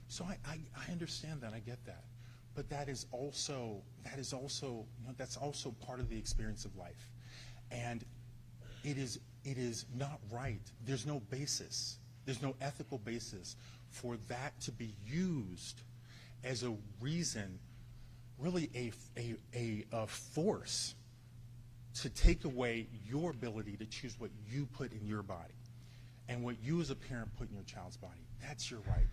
Speaker 2: So I understand that, I get that. But that is also that's also part of the experience of life. And it is not right. There's no basis. There's no ethical basis for that to be used as a reason, really a force to take away your ability to choose what you put in your body and what you as a parent put in your child's body. That's your right.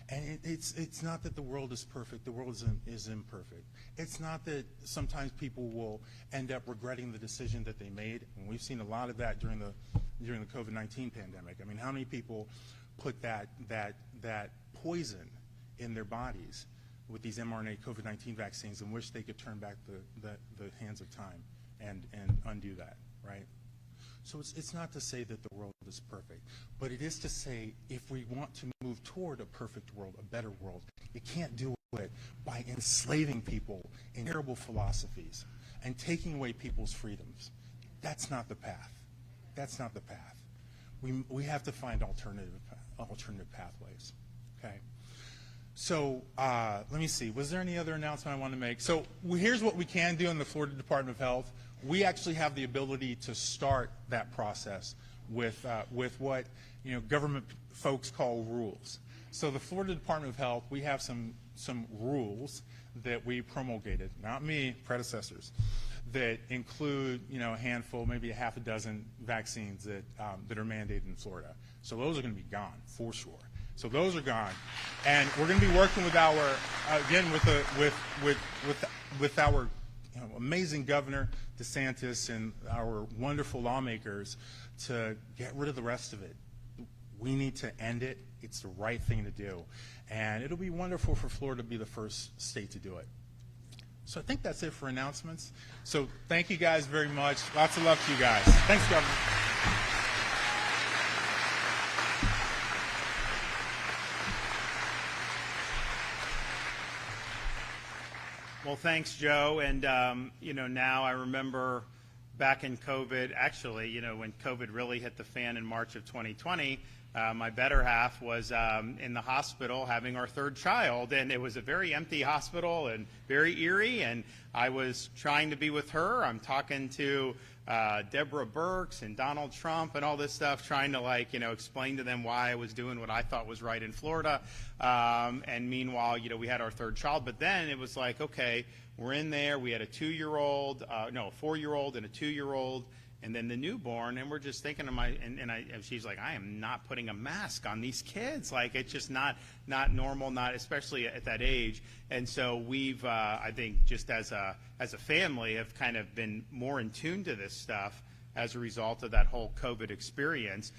Speaker 2: And it's not that the world is perfect. The world is imperfect. It's not that sometimes people will end up regretting the decision that they made. And we've seen a lot of that during the COVID-19 pandemic. How many people put that poison in their bodies with these mRNA COVID-19 vaccines and wish they could turn back the hands of time and undo that, right? So it's not to say that the world is perfect, but it is to say if we want to move toward a perfect world, a better world, you can't do it by enslaving people in terrible philosophies and taking away people's freedoms. That's not the path. that's not the path. We have to find alternative pathways. Okay. So let me see. Was there any other announcement I want to make? So here's what we can do in the Florida Department of Health. We actually have the ability to start that process with what government folks call rules. So the Florida Department of Health, we have some rules that we promulgated, not me, predecessors, that include a handful, maybe a half a dozen vaccines that are mandated in Florida. So those are going to be gone for sure. So those are gone, and we're going to be working with our with our amazing governor DeSantis and our wonderful lawmakers to get rid of the rest of it. We need to end it. It's the right thing to do, and it'll be wonderful for Florida to be the first state to do it. So I think that's it for announcements. So thank you guys very much. Lots of love to you guys. Thanks, Governor.
Speaker 1: Well, thanks, Joe. And, now I remember back in COVID, actually, when COVID really hit the fan in March of 2020, my better half was in the hospital having our third child, and it was a very empty hospital and very eerie, and I was trying to be with her. I'm talking to Deborah Birx and Donald Trump and all this stuff, trying to explain to them why I was doing what I thought was right in Florida. And meanwhile, we had our third child. But then it was like, okay, we're in there. We had a 4-year-old and a 2-year-old. And then the newborn, and we're just thinking of and she's like, I am not putting a mask on these kids. Like, it's just not normal, not especially at that age. And so we've, I think, just as a family, have kind of been more in tune to this stuff as a result of that whole COVID experience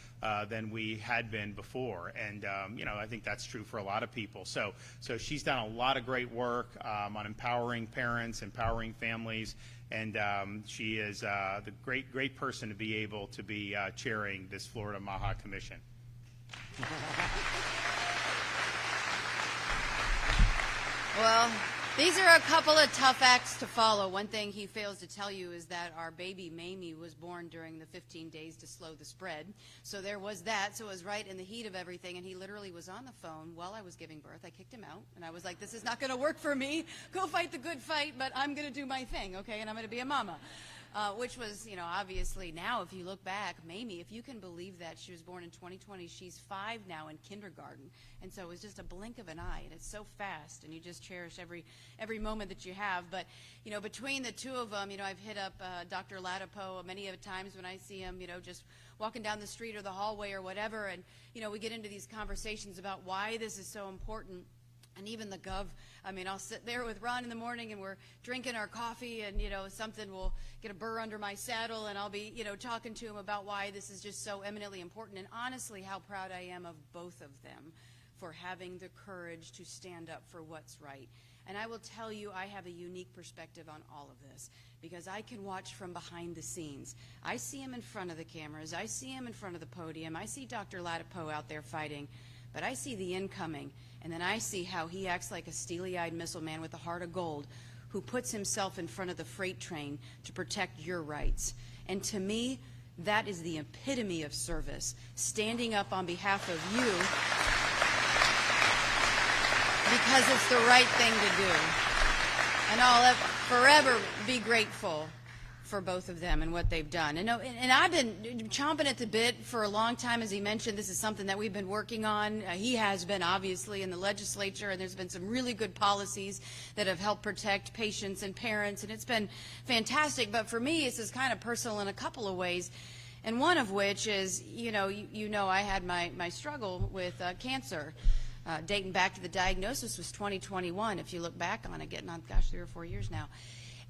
Speaker 1: than we had been before. And I think that's true for a lot of people. So she's done a lot of great work on empowering parents, empowering families. And she is the great person to be able to be chairing this Florida MAHA Commission.
Speaker 3: Well, these are a couple of tough acts to follow. One thing he fails to tell you is that our baby Mamie was born during the 15 days to slow the spread. So there was that. So it was right in the heat of everything, and he literally was on the phone while I was giving birth. I kicked him out, and I was like, this is not going to work for me. Go fight the good fight, but I'm going to do my thing, okay, and I'm going to be a mama. Which was, obviously now, if you look back, Mamie, if you can believe that, she was born in 2020. She's 5 now in kindergarten. And so it was just a blink of an eye, and it's so fast, and you just cherish every moment that you have. But, between the two of them, I've hit up Dr. Latipo many of the times when I see him, just walking down the street or the hallway or whatever, and, we get into these conversations about why this is so important. And even the gov, I'll sit there with Ron in the morning and we're drinking our coffee and, something will get a burr under my saddle and I'll be, talking to him about why this is just so eminently important. And honestly, how proud I am of both of them for having the courage to stand up for what's right. And I will tell you, I have a unique perspective on all of this because I can watch from behind the scenes. I see him in front of the cameras. I see him in front of the podium. I see Dr. Latipo out there fighting. But I see the incoming, and then I see how he acts like a steely-eyed missile man with a heart of gold who puts himself in front of the freight train to protect your rights. And to me, that is the epitome of service, standing up on behalf of you because it's the right thing to do. And I'll forever be grateful for both of them and what they've done. And I've been chomping at the bit for a long time. As he mentioned, this is something that we've been working on. He has been, obviously, in the legislature, and there's been some really good policies that have helped protect patients and parents, and it's been fantastic. But for me, this is kind of personal in a couple of ways, and one of which is, I had my struggle with cancer. Dating back to the diagnosis was 2021, if you look back on it, getting on, 3 or 4 years now.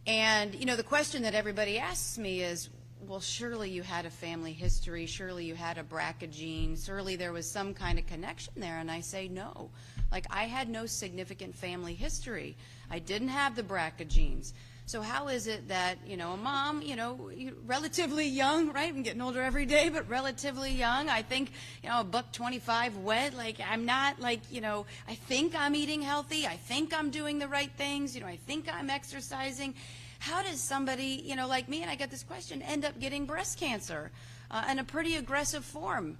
Speaker 3: And, the question that everybody asks me is, well, surely you had a family history, surely you had a BRCA gene, surely there was some kind of connection there. And I say no. Like, I had no significant family history. I didn't have the BRCA genes. So how is it that, a mom, relatively young, right? I'm getting older every day, but relatively young. I think, $125 wet. Like, I'm not like, I think I'm eating healthy. I think I'm doing the right things. I think I'm exercising. How does somebody, like me, and I get this question, end up getting breast cancer? in a pretty aggressive form.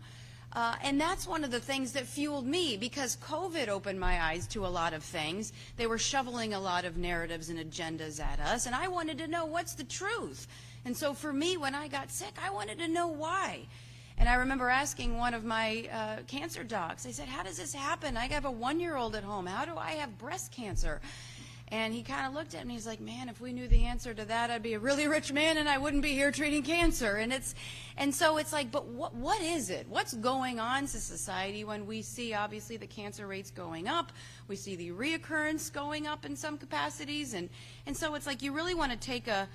Speaker 3: And that's one of the things that fueled me, because COVID opened my eyes to a lot of things. They were shoveling a lot of narratives and agendas at us, and I wanted to know what's the truth. And so for me, when I got sick, I wanted to know why. And I remember asking one of my cancer docs, I said, how does this happen? I have a 1-year-old at home. How do I have breast cancer? And he kind of looked at me, he's like, man, if we knew the answer to that, I'd be a really rich man and I wouldn't be here treating cancer. And so it's like, but what is it? What's going on in society when we see, obviously, the cancer rates going up? We see the reoccurrence going up in some capacities. And so it's like you really want to take a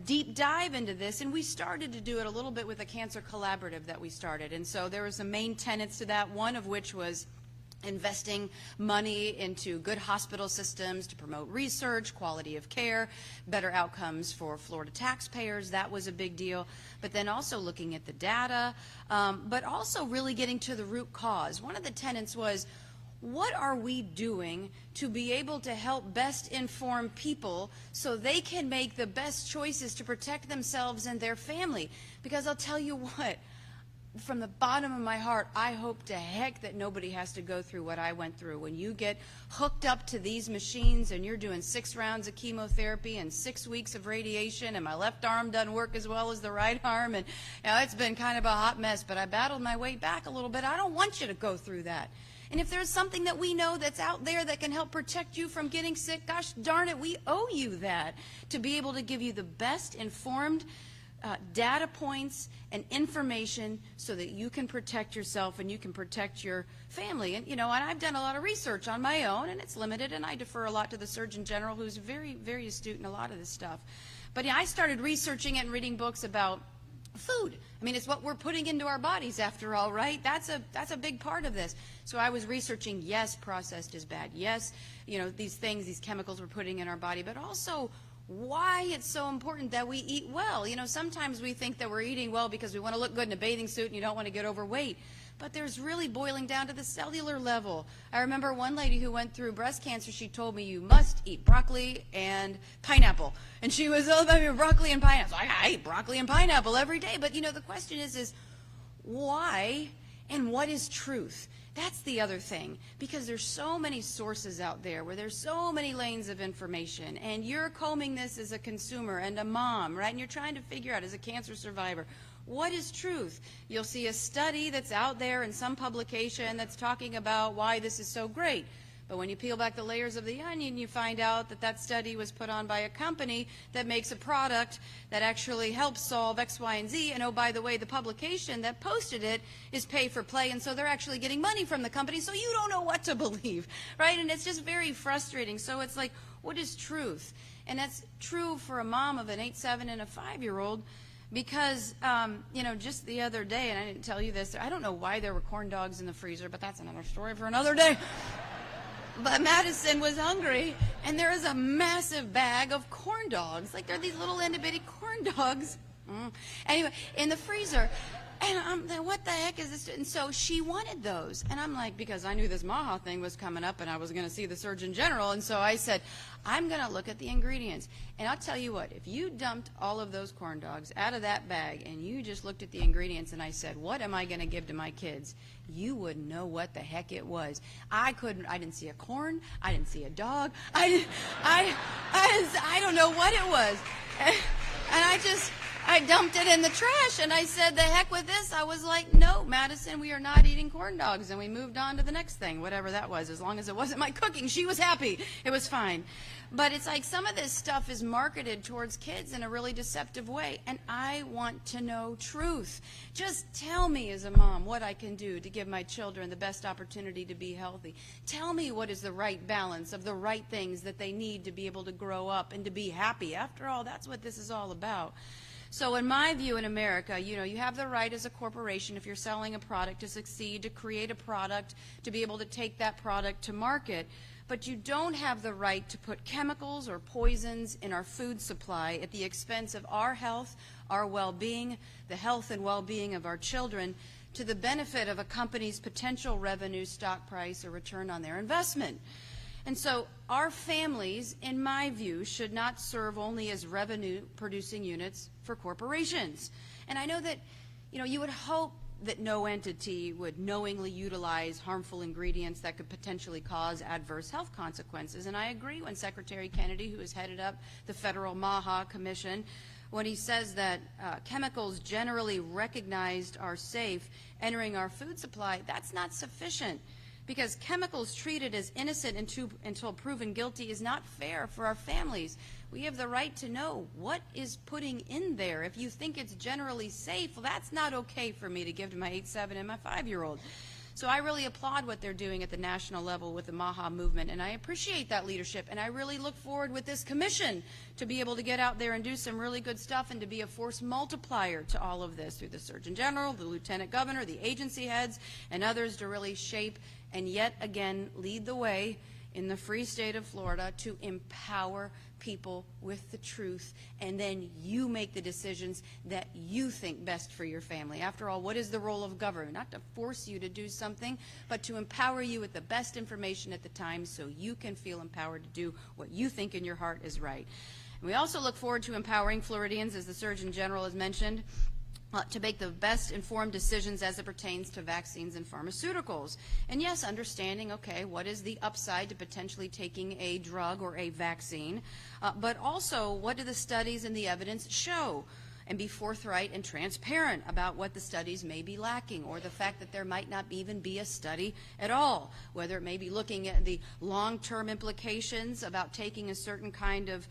Speaker 3: deep dive into this. And we started to do it a little bit with a cancer collaborative that we started. And so there were some main tenets to that, one of which was investing money into good hospital systems to promote research, quality of care, better outcomes for Florida taxpayers. That was a big deal. But then also looking at the data, but also really getting to the root cause. One of the tenets was, what are we doing to be able to help best inform people so they can make the best choices to protect themselves and their family? Because I'll tell you what, from the bottom of my heart, I hope to heck that nobody has to go through what I went through. When you get hooked up to these machines and you're doing 6 rounds of chemotherapy and 6 weeks of radiation, and my left arm doesn't work as well as the right arm, and it's been kind of a hot mess, but I battled my way back a little bit. I don't want you to go through that. And if there's something that we know that's out there that can help protect you from getting sick, gosh darn it, we owe you that, to be able to give you the best informed data points and information so that you can protect yourself and you can protect your family. And, and I've done a lot of research on my own, and it's limited, and I defer a lot to the Surgeon General, who's very, very astute in a lot of this stuff. But I started researching it and reading books about food. I mean, it's what we're putting into our bodies, after all, right? That's a big part of this. So I was researching, yes, processed is bad. Yes, these things, these chemicals we're putting in our body, but also why it's so important that we eat well. Sometimes we think that we're eating well because we want to look good in a bathing suit and you don't want to get overweight. But there's really boiling down to the cellular level. I remember one lady who went through breast cancer, she told me, you must eat broccoli and pineapple. And she was, broccoli and pineapple. So I eat broccoli and pineapple every day. But, the question is why and what is truth? That's the other thing, because there's so many sources out there where there's so many lanes of information, and you're combing this as a consumer and a mom, right? And you're trying to figure out, as a cancer survivor, what is truth? You'll see a study that's out there in some publication that's talking about why this is so great. But when you peel back the layers of the onion, you find out that that study was put on by a company that makes a product that actually helps solve X, Y, and Z. And oh, by the way, the publication that posted it is pay for play, and so they're actually getting money from the company, so you don't know what to believe, right? And it's just very frustrating. So it's like, what is truth? And that's true for a mom of an 8, 7, and a 5-year-old. Because, just the other day, and I didn't tell you this, I don't know why there were corn dogs in the freezer, but that's another story for another day. But Madison was hungry, and there is a massive bag of corn dogs. Like, they're these little itty-bitty corn dogs. Anyway, in the freezer. And I'm like, what the heck is this? And so she wanted those. And I'm like, because I knew this Maha thing was coming up and I was going to see the Surgeon General. And so I said, I'm going to look at the ingredients. And I'll tell you what, if you dumped all of those corn dogs out of that bag and you just looked at the ingredients and I said, what am I going to give to my kids? You wouldn't know what the heck it was. I didn't see a corn. I didn't see a dog. I don't know what it was. And I dumped it in the trash, and I said, the heck with this. I was like, no, Madison, we are not eating corn dogs. And we moved on to the next thing, whatever that was. As long as it wasn't my cooking, she was happy. It was fine. But it's like some of this stuff is marketed towards kids in a really deceptive way, and I want to know truth. Just tell me as a mom what I can do to give my children the best opportunity to be healthy. Tell me what is the right balance of the right things that they need to be able to grow up and to be happy. After all, that's what this is all about. So in my view, in America, you have the right as a corporation, if you're selling a product, to succeed, to create a product, to be able to take that product to market. But you don't have the right to put chemicals or poisons in our food supply at the expense of our health, our well-being, the health and well-being of our children, to the benefit of a company's potential revenue, stock price, or return on their investment. And so our families, in my view, should not serve only as revenue-producing units for corporations. And I know that, You would hope that no entity would knowingly utilize harmful ingredients that could potentially cause adverse health consequences. And I agree when Secretary Kennedy, who has headed up the federal MAHA Commission, when he says that chemicals generally recognized are safe entering our food supply, that's not sufficient. Because chemicals treated as innocent until proven guilty is not fair for our families. We have the right to know what is putting in there. If you think it's generally safe, well, that's not okay for me to give to my 8-7 and my 5-year-old. So I really applaud what they're doing at the national level with the MAHA movement, and I appreciate that leadership, and I really look forward with this commission to be able to get out there and do some really good stuff and to be a force multiplier to all of this through the Surgeon General, the Lieutenant Governor, the agency heads, and others to really shape and yet again lead the way in the free state of Florida to empower people with the truth, and then you make the decisions that you think best for your family. After all, what is the role of government? Not to force you to do something, but to empower you with the best information at the time so you can feel empowered to do what you think in your heart is right. And we also look forward to empowering Floridians, as the Surgeon General has mentioned, to make the best informed decisions as it pertains to vaccines and pharmaceuticals. And yes, understanding, okay, what is the upside to potentially taking a drug or a vaccine, but also what do the studies and the evidence show? And be forthright and transparent about what the studies may be lacking, or the fact that there might not even be a study at all, whether it may be looking at the long-term implications about taking a certain kind of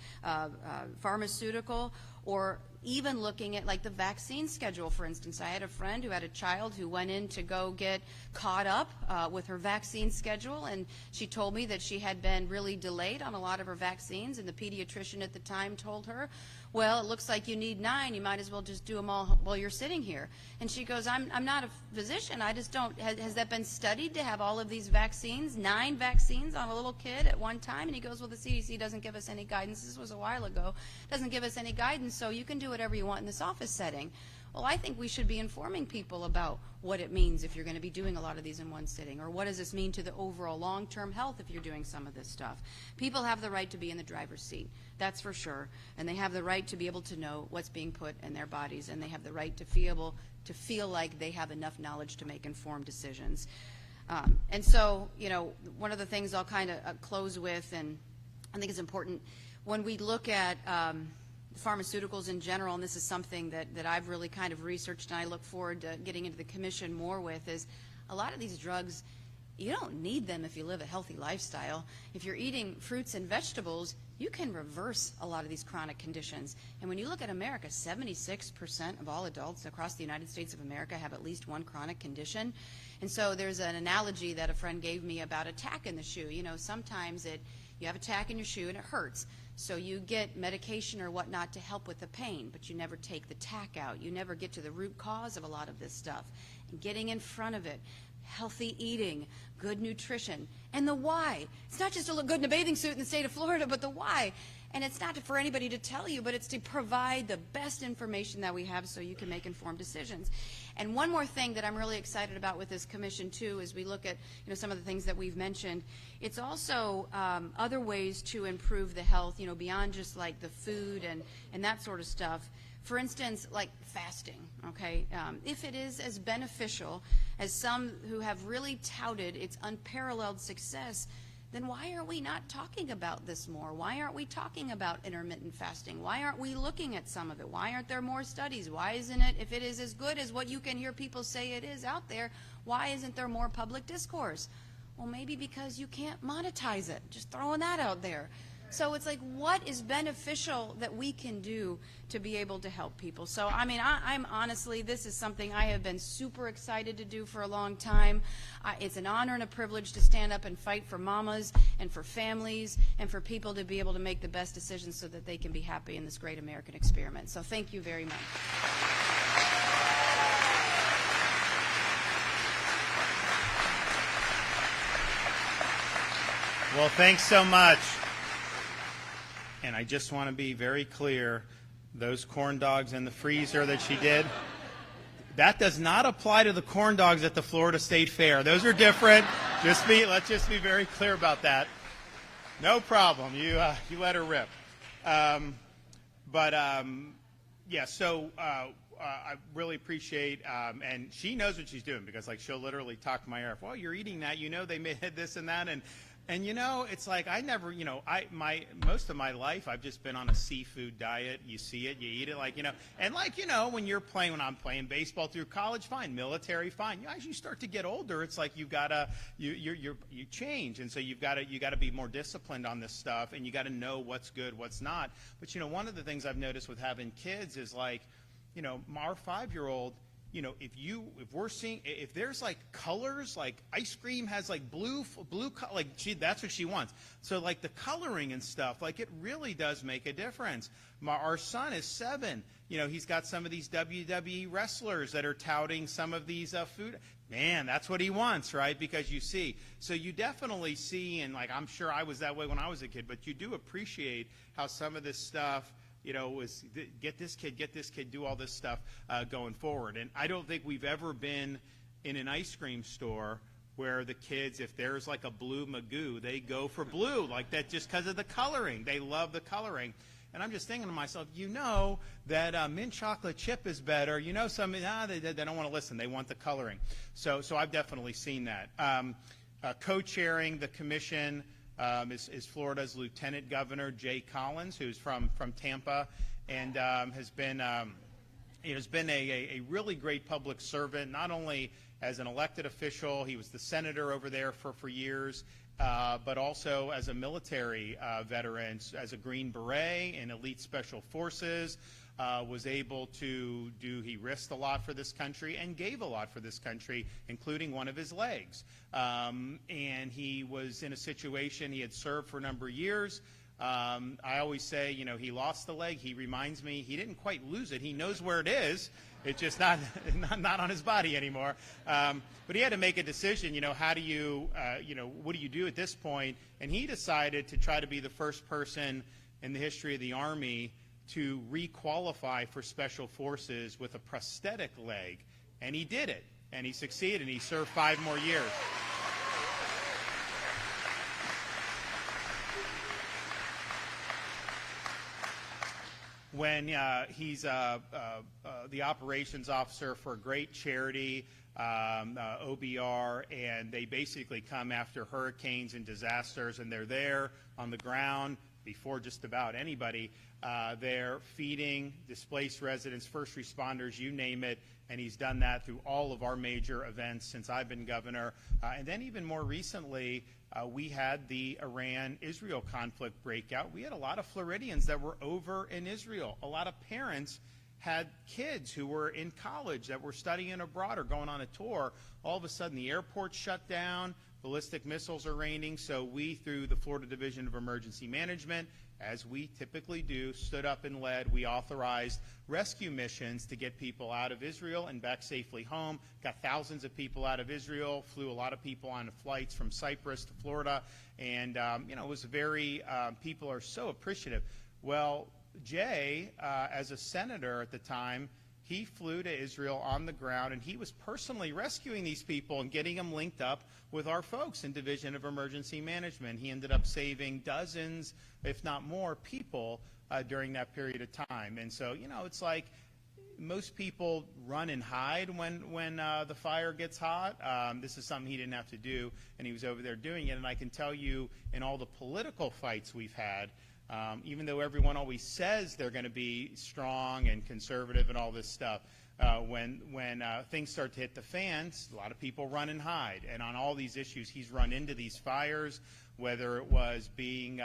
Speaker 3: pharmaceutical, or even looking at like the vaccine schedule, for instance. I had a friend who had a child who went in to go get caught up with her vaccine schedule, and she told me that she had been really delayed on a lot of her vaccines, and the pediatrician at the time told her, well, it looks like you need 9. You might as well just do them all while you're sitting here. And she goes, I'm not a physician. I just don't. Has that been studied to have all of these vaccines, 9 vaccines on a little kid at one time? And he goes, well, the CDC doesn't give us any guidance. This was a while ago. Doesn't give us any guidance, so you can do whatever you want in this office setting. Well, I think we should be informing people about what it means if you're going to be doing a lot of these in one sitting, or what does this mean to the overall long-term health if you're doing some of this stuff. People have the right to be in the driver's seat, that's for sure, and they have the right to be able to know what's being put in their bodies, and they have the right to feel like they have enough knowledge to make informed decisions. And so, one of the things I'll kind of close with, and I think it's important, when we look at pharmaceuticals in general, and this is something that I've really kind of researched and I look forward to getting into the commission more with, is a lot of these drugs, you don't need them if you live a healthy lifestyle. If you're eating fruits and vegetables, you can reverse a lot of these chronic conditions. And when you look at America, 76% of all adults across the United States of America have at least one chronic condition. And so there's an analogy that a friend gave me about a tack in the shoe. Sometimes you have a tack in your shoe and it hurts. So you get medication or whatnot to help with the pain, but you never take the tack out. You never get to the root cause of a lot of this stuff. And getting in front of it, healthy eating, good nutrition, and the why. It's not just to look good in a bathing suit in the state of Florida, but the why. And it's not for anybody to tell you, but it's to provide the best information that we have so you can make informed decisions. And one more thing that I'm really excited about with this commission too, as we look at some of the things that we've mentioned, it's also other ways to improve the health, beyond just like the food and that sort of stuff. For instance, like fasting, okay? If it is as beneficial as some who have really touted its unparalleled success, then why are we not talking about this more? Why aren't we talking about intermittent fasting? Why aren't we looking at some of it? Why aren't there more studies? Why isn't it, if it is as good as what you can hear people say it is out there, why isn't there more public discourse? Well, maybe because you can't monetize it. Just throwing that out there. So it's like, what is beneficial that we can do to be able to help people? So, I'm honestly, this is something I have been super excited to do for a long time. It's an honor and a privilege to stand up and fight for mamas and for families and for people to be able to make the best decisions so that they can be happy in this great American experiment. So thank you very much.
Speaker 1: Well, thanks so much. And I just want to be very clear, those corn dogs in the freezer that she did, that does not apply to the corn dogs at the Florida State Fair. Those are different. Let's just be very clear about that. No problem. You let her rip. Yeah, so I really appreciate, and she knows what she's doing, because like she'll literally talk to my ear. Well, you're eating that, they made this and that, and it's like I never, most of my life I've just been on a seafood diet. You see it, you eat it, and when I'm playing baseball through college, fine, military, fine. As you start to get older, it's like you change, and so you got to be more disciplined on this stuff, and you got to know what's good, what's not. But one of the things I've noticed with having kids is like, our 5-year-old. If there's like colors, like ice cream has like blue, that's what she wants. So like the coloring and stuff, like it really does make a difference. Our son is 7. He's got some of these WWE wrestlers that are touting some of these food. Man, that's what he wants, right? Because so you definitely see, and like I'm sure I was that way when I was a kid, but you do appreciate how some of this stuff, was get this kid, do all this stuff going forward. And I don't think we've ever been in an ice cream store where the kids, if there's like a blue Magoo, they go for blue like that just because of the coloring. They love the coloring. And I'm just thinking to myself, that mint chocolate chip is better. They don't want to listen. They want the coloring. So I've definitely seen that. Co-chairing the commission is Florida's Lieutenant Governor Jay Collins, who's from Tampa, and has been a really great public servant, not only as an elected official. He was the senator over there for years, but also as a military veteran, as a Green Beret in elite special forces. Was able to he risked a lot for this country and gave a lot for this country, including one of his legs. And he was in a situation, he had served for a number of years. I always say, he lost the leg. He reminds me, he didn't quite lose it. He knows where it is. It's just not on his body anymore. But he had to make a decision, how do you, what do you do at this point? And he decided to try to be the first person in the history of the Army to re-qualify for special forces with a prosthetic leg. And he did it. And he succeeded, and he served 5 more years. When he's the operations officer for a great charity, OBR, and they basically come after hurricanes and disasters, and they're there on the ground before just about anybody. They're feeding displaced residents, first responders, you name it, and he's done that through all of our major events since I've been governor. And then even more recently, we had the Iran-Israel conflict breakout. We had a lot of Floridians that were over in Israel. A lot of parents had kids who were in college that were studying abroad or going on a tour. All of a sudden, the airport shut down. Ballistic missiles are raining. So we, through the Florida Division of Emergency Management, as we typically do, stood up and led. We authorized rescue missions to get people out of Israel and back safely home. Got thousands of people out of Israel, flew a lot of people on flights from Cyprus to Florida, and it was very, people are so appreciative. Well, Jay, as a senator at the time, he flew to Israel on the ground, and he was personally rescuing these people and getting them linked up with our folks in Division of Emergency Management. He ended up saving dozens, if not more, people during that period of time. And so, it's like most people run and hide when the fire gets hot. This is something he didn't have to do, and he was over there doing it. And I can tell you, in all the political fights we've had, even though everyone always says they're going to be strong and conservative and all this stuff, when things start to hit the fans, a lot of people run and hide. And on all these issues, he's run into these fires, whether it was being,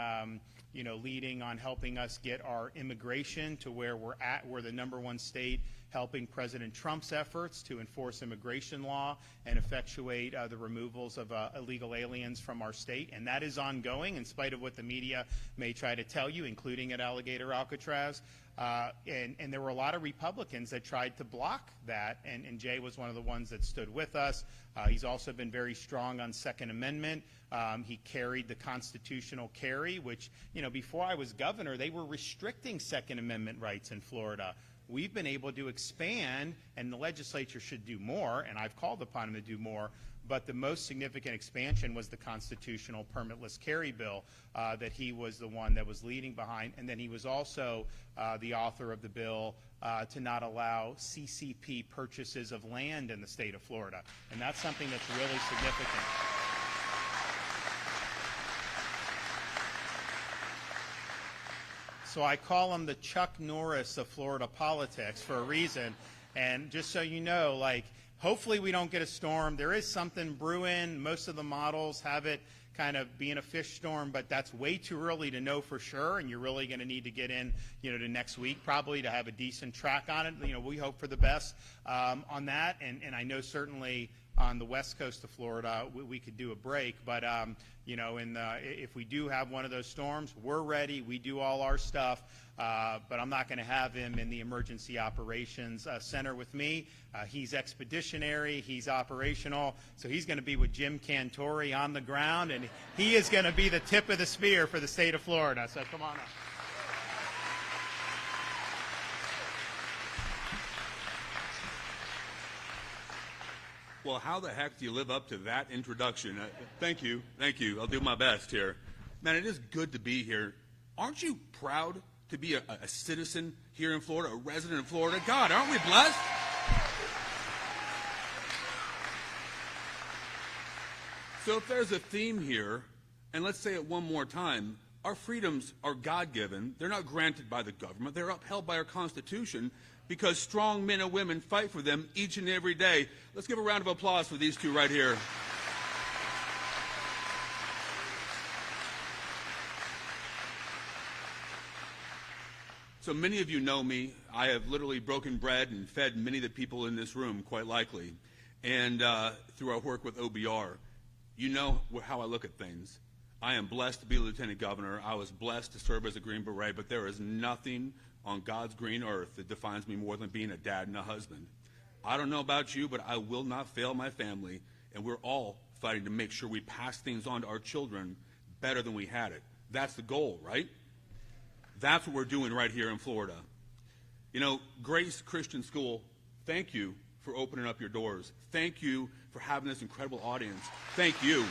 Speaker 1: leading on helping us get our immigration to where we're at. We're the #1 state helping President Trump's efforts to enforce immigration law and effectuate the removals of illegal aliens from our state. And that is ongoing, in spite of what the media may try to tell you, including at Alligator Alcatraz. And there were a lot of Republicans that tried to block that, and Jay was one of the ones that stood with us. He's also been very strong on Second Amendment. He carried the constitutional carry, which, before I was governor, they were restricting Second Amendment rights in Florida. We've been able to expand, and the legislature should do more, and I've called upon them to do more, But the most significant expansion was the constitutional permitless carry bill that he was the one that was leading behind. And then he was also the author of the bill to not allow CCP purchases of land in the state of Florida. And that's something that's really significant. So I call him the Chuck Norris of Florida politics for a reason. And just so you know, like, hopefully we don't get a storm. There is something brewing. Most of the models have it kind of being a fish storm, but that's way too early to know for sure, and you're really going to need to get in, to next week probably to have a decent track on it. We hope for the best on that, and I know certainly on the west coast of Florida we could do a break, but if we do have one of those storms, we're ready. We do all our stuff, but I'm not going to have him in the emergency operations center with me. He's expeditionary, he's operational, so he's going to be with Jim Cantori on the ground, and he is going to be the tip of the spear for the state of Florida. So come on up.
Speaker 4: Well, how the heck do you live up to that introduction? Thank you. I'll do my best here. Man, it is good to be here. Aren't you proud to be a citizen here in Florida, a resident of Florida? God, aren't we blessed? So if there's a theme here, and let's say it one more time, our freedoms are God-given. They're not granted by the government. They're upheld by our Constitution, because strong men and women fight for them each and every day. Let's give a round of applause for these two right here. So many of you know me. I have literally broken bread and fed many of the people in this room, quite likely. And through our work with OBR, you know how I look at things. I am blessed to be lieutenant governor. I was blessed to serve as a Green Beret, but there is nothing on God's green earth that defines me more than being a dad and a husband. I don't know about you, but I will not fail my family, and we're all fighting to make sure we pass things on to our children better than we had it. That's the goal, right? That's what we're doing right here in Florida. Grace Christian School, thank you for opening up your doors. Thank you for having this incredible audience. Thank you.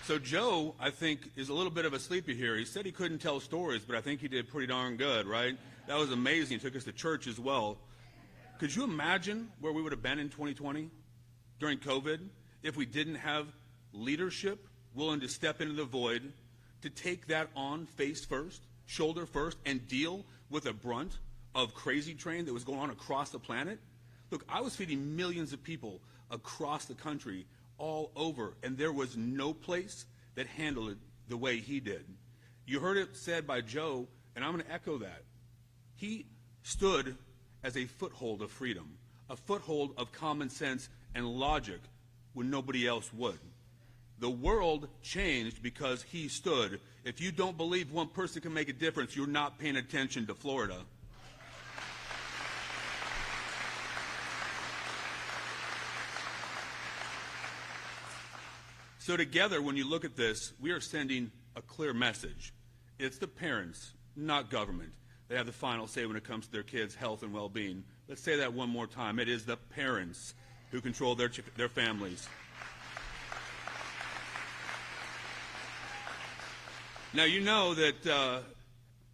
Speaker 4: So Joe, I think, is a little bit of a sleeper here. He said he couldn't tell stories, but I think he did pretty darn good, right? That was amazing. He took us to church as well. Could you imagine where we would have been in 2020 during COVID if we didn't have leadership willing to step into the void, to take that on face first, shoulder first, and deal with the brunt of crazy train that was going on across the planet? Look, I was feeding millions of people across the country, all over, and there was no place that handled it the way he did. You heard it said by Joe, and I'm going to echo that. He stood as a foothold of freedom, a foothold of common sense and logic when nobody else would. The world changed because he stood. If you don't believe one person can make a difference, you're not paying attention to Florida. So together, when you look at this, we are sending a clear message. It's the parents, not government. They have the final say when it comes to their kids' health and well-being. Let's say that one more time. It is the parents who control their families. Now, you know that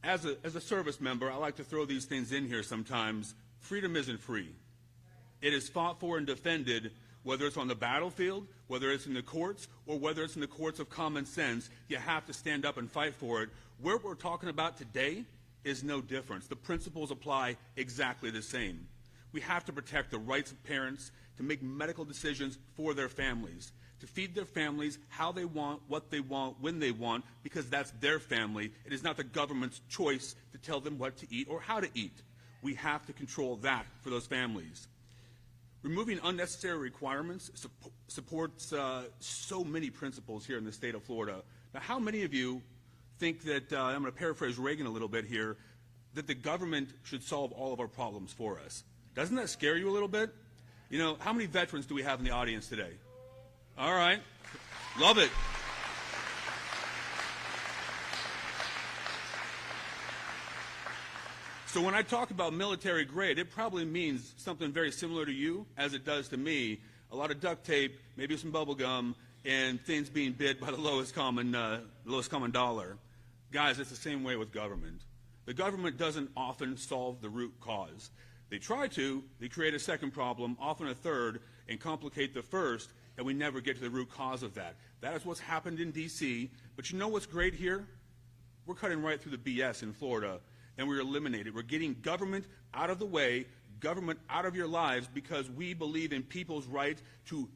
Speaker 4: as a service member, I like to throw these things in here sometimes. Freedom isn't free. It is fought for and defended, whether it's on the battlefield, whether it's in the courts, or whether it's in the courts of common sense. You have to stand up and fight for it. Where we're talking about today is no difference. The principles apply exactly the same. We have to protect the rights of parents to make medical decisions for their families, to feed their families how they want, what they want, when they want, because that's their family. It is not the government's choice to tell them what to eat or how to eat. We have to control that for those families. Removing unnecessary requirements supports so many principles here in the state of Florida. Now, how many of you think that, I'm going to paraphrase Reagan a little bit here, that the government should solve all of our problems for us? Doesn't that scare you a little bit? How many veterans do we have in the audience today? All right. Love it. So when I talk about military grade, it probably means something very similar to you as it does to me. A lot of duct tape, maybe some bubble gum, and things being bid by the lowest common dollar. Guys, it's the same way with government. The government doesn't often solve the root cause. They try to, they create a second problem, often a third, and complicate the first, and we never get to the root cause of that. That is what's happened in D.C., but you know what's great here? We're cutting right through the BS in Florida, and we're eliminating it. We're getting government out of the way, government out of your lives, because we believe in people's right to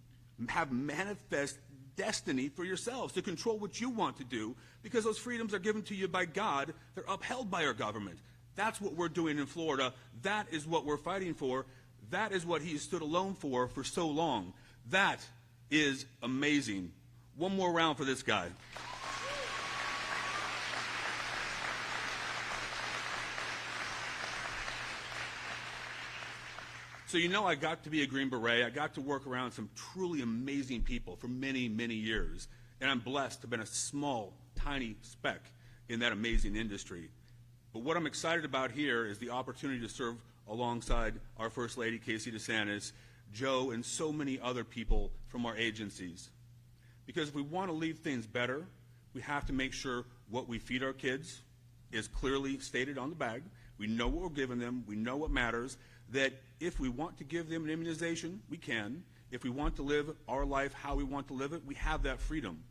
Speaker 4: have manifest destiny for yourselves, to control what you want to do, because those freedoms are given to you by God. They're upheld by our government. That's what we're doing in Florida. That is what we're fighting for. That is what he has stood alone for so long. That is amazing. One more round for this guy. So you know I got to be a Green Beret. I got to work around some truly amazing people for many, many years. And I'm blessed to have been a small, tiny speck in that amazing industry. But what I'm excited about here is the opportunity to serve alongside our First Lady, Casey DeSantis, Joe, and so many other people from our agencies. Because if we want to leave things better, we have to make sure what we feed our kids is clearly stated on the bag. We know what we're giving them. We know what matters. That if we want to give them an immunization, we can. If we want to live our life how we want to live it, we have that freedom.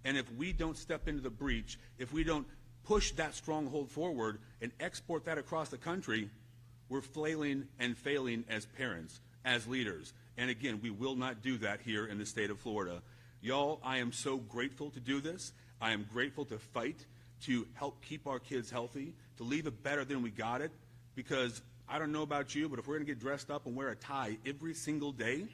Speaker 4: And if we don't step into the breach, if we don't push that stronghold forward and export that across the country, we're flailing and failing as parents, as leaders. And again, we will not do that here in the state of Florida. Y'all, I am so grateful to do this. I am grateful to fight to help keep our kids healthy, to leave it better than we got it, because I don't know about you, but if we're going to get dressed up and wear a tie every single day,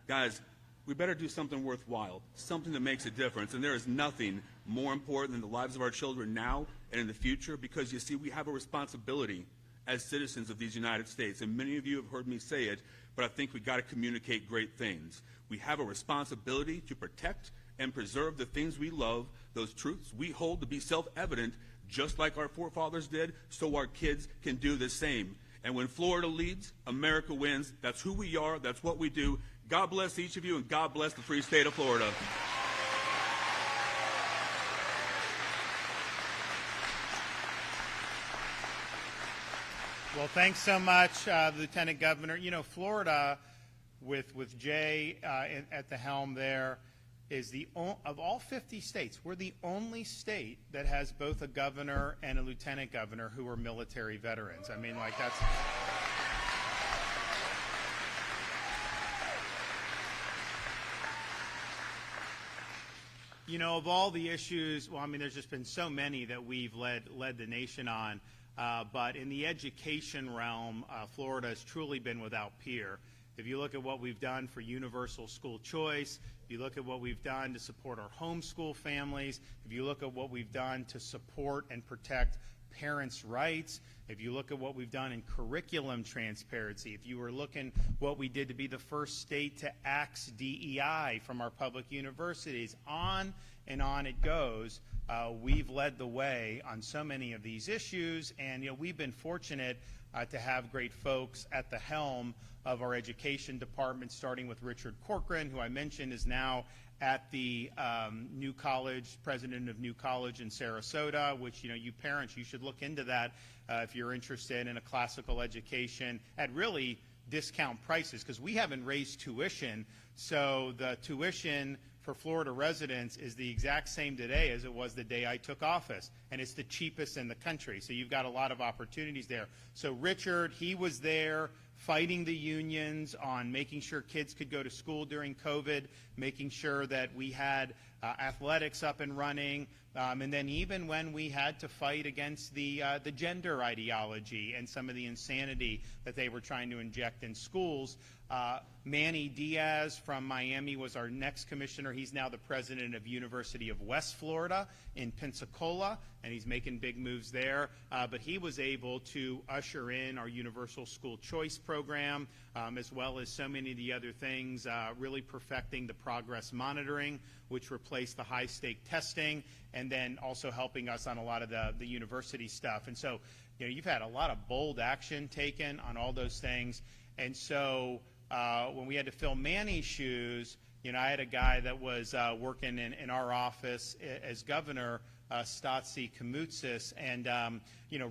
Speaker 4: guys, we better do something worthwhile, something that makes a difference. And there is nothing more important than the lives of our children now and in the future, because, you see, we have a responsibility as citizens of these United States. And many of you have heard me say it, but I think we've got to communicate great things. We have a responsibility to protect and preserve the things we love, those truths we hold to be self-evident, just like our forefathers did, so our kids can do the same. And when Florida leads, America wins. That's who we are. That's what we do. God bless each of you, and God bless the free state of Florida.
Speaker 1: Well, thanks so much, Lieutenant Governor. You know, Florida, with Jay at the helm there, is of all 50 states, we're the only state that has both a governor and a lieutenant governor who are military veterans. I mean, like, that's... You know, of all the issues, well, I mean, there's just been so many that we've led the nation on, but in the education realm, Florida has truly been without peer. If you look at what we've done for universal school choice, if you look at what we've done to support our homeschool families, if you look at what we've done to support and protect parents' rights, if you look at what we've done in curriculum transparency, if you were looking what we did to be the first state to axe DEI from our public universities, on and on it goes. We've led the way on so many of these issues, and you know, we've been fortunate to have great folks at the helm of our education department, starting with Richard Corcoran, who I mentioned is now at the New College, president of New College in Sarasota, which, you know, you parents, you should look into that if you're interested in a classical education at really discount prices, because we haven't raised tuition. So the tuition for Florida residents is the exact same today as it was the day I took office, and it's the cheapest in the country. So you've got a lot of opportunities there. So Richard, he was there fighting the unions on making sure kids could go to school during COVID, making sure that we had athletics up and running, and then even when we had to fight against the gender ideology and some of the insanity that they were trying to inject in schools. Manny Diaz from Miami was our next commissioner. He's now the president of University of West Florida in Pensacola, and he's making big moves there. But he was able to usher in our universal school choice program, as well as so many of the other things, really perfecting the progress monitoring, which replaced the high-stake testing, and then also helping us on a lot of the university stuff. And so you've had a lot of bold action taken on all those things. And so when we had to fill Manny's shoes, I had a guy that was working in our office as governor, Stasi Kamutsis, and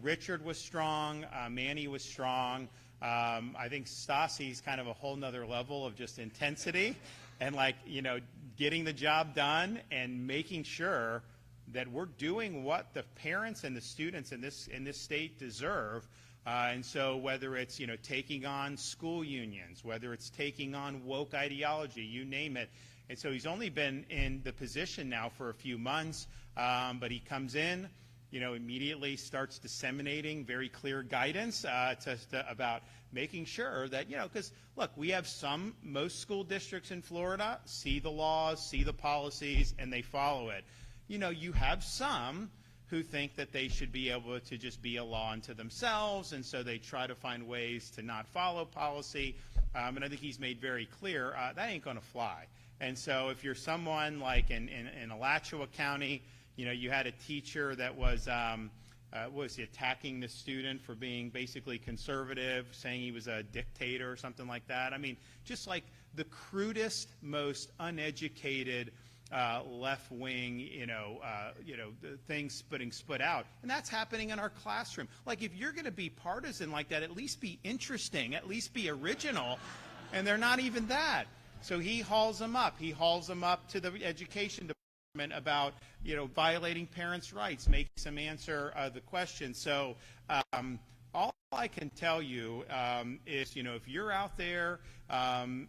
Speaker 1: Richard was strong, Manny was strong. I think Stasi's kind of a whole nother level of just intensity and getting the job done and making sure that we're doing what the parents and the students in this state deserve. And so whether it's taking on school unions, whether it's taking on woke ideology, you name it. And so he's only been in the position now for a few months, but he comes in, immediately starts disseminating very clear guidance about making sure that, because look, we have most school districts in Florida see the laws, see the policies, and they follow it. You have some who think that they should be able to just be a law unto themselves, and so they try to find ways to not follow policy. And I think he's made very clear that ain't going to fly. And so if you're someone like in Alachua County, you had a teacher that was attacking the student for being basically conservative, saying he was a dictator or something like that. I mean, just like the crudest, most uneducated left-wing, things being spit out. And that's happening in our classroom. Like, if you're going to be partisan like that, at least be interesting, at least be original, and they're not even that. So he hauls them up. He hauls them up to the education department about, violating parents' rights, making them answer the question. So all I can tell you is, if you're out there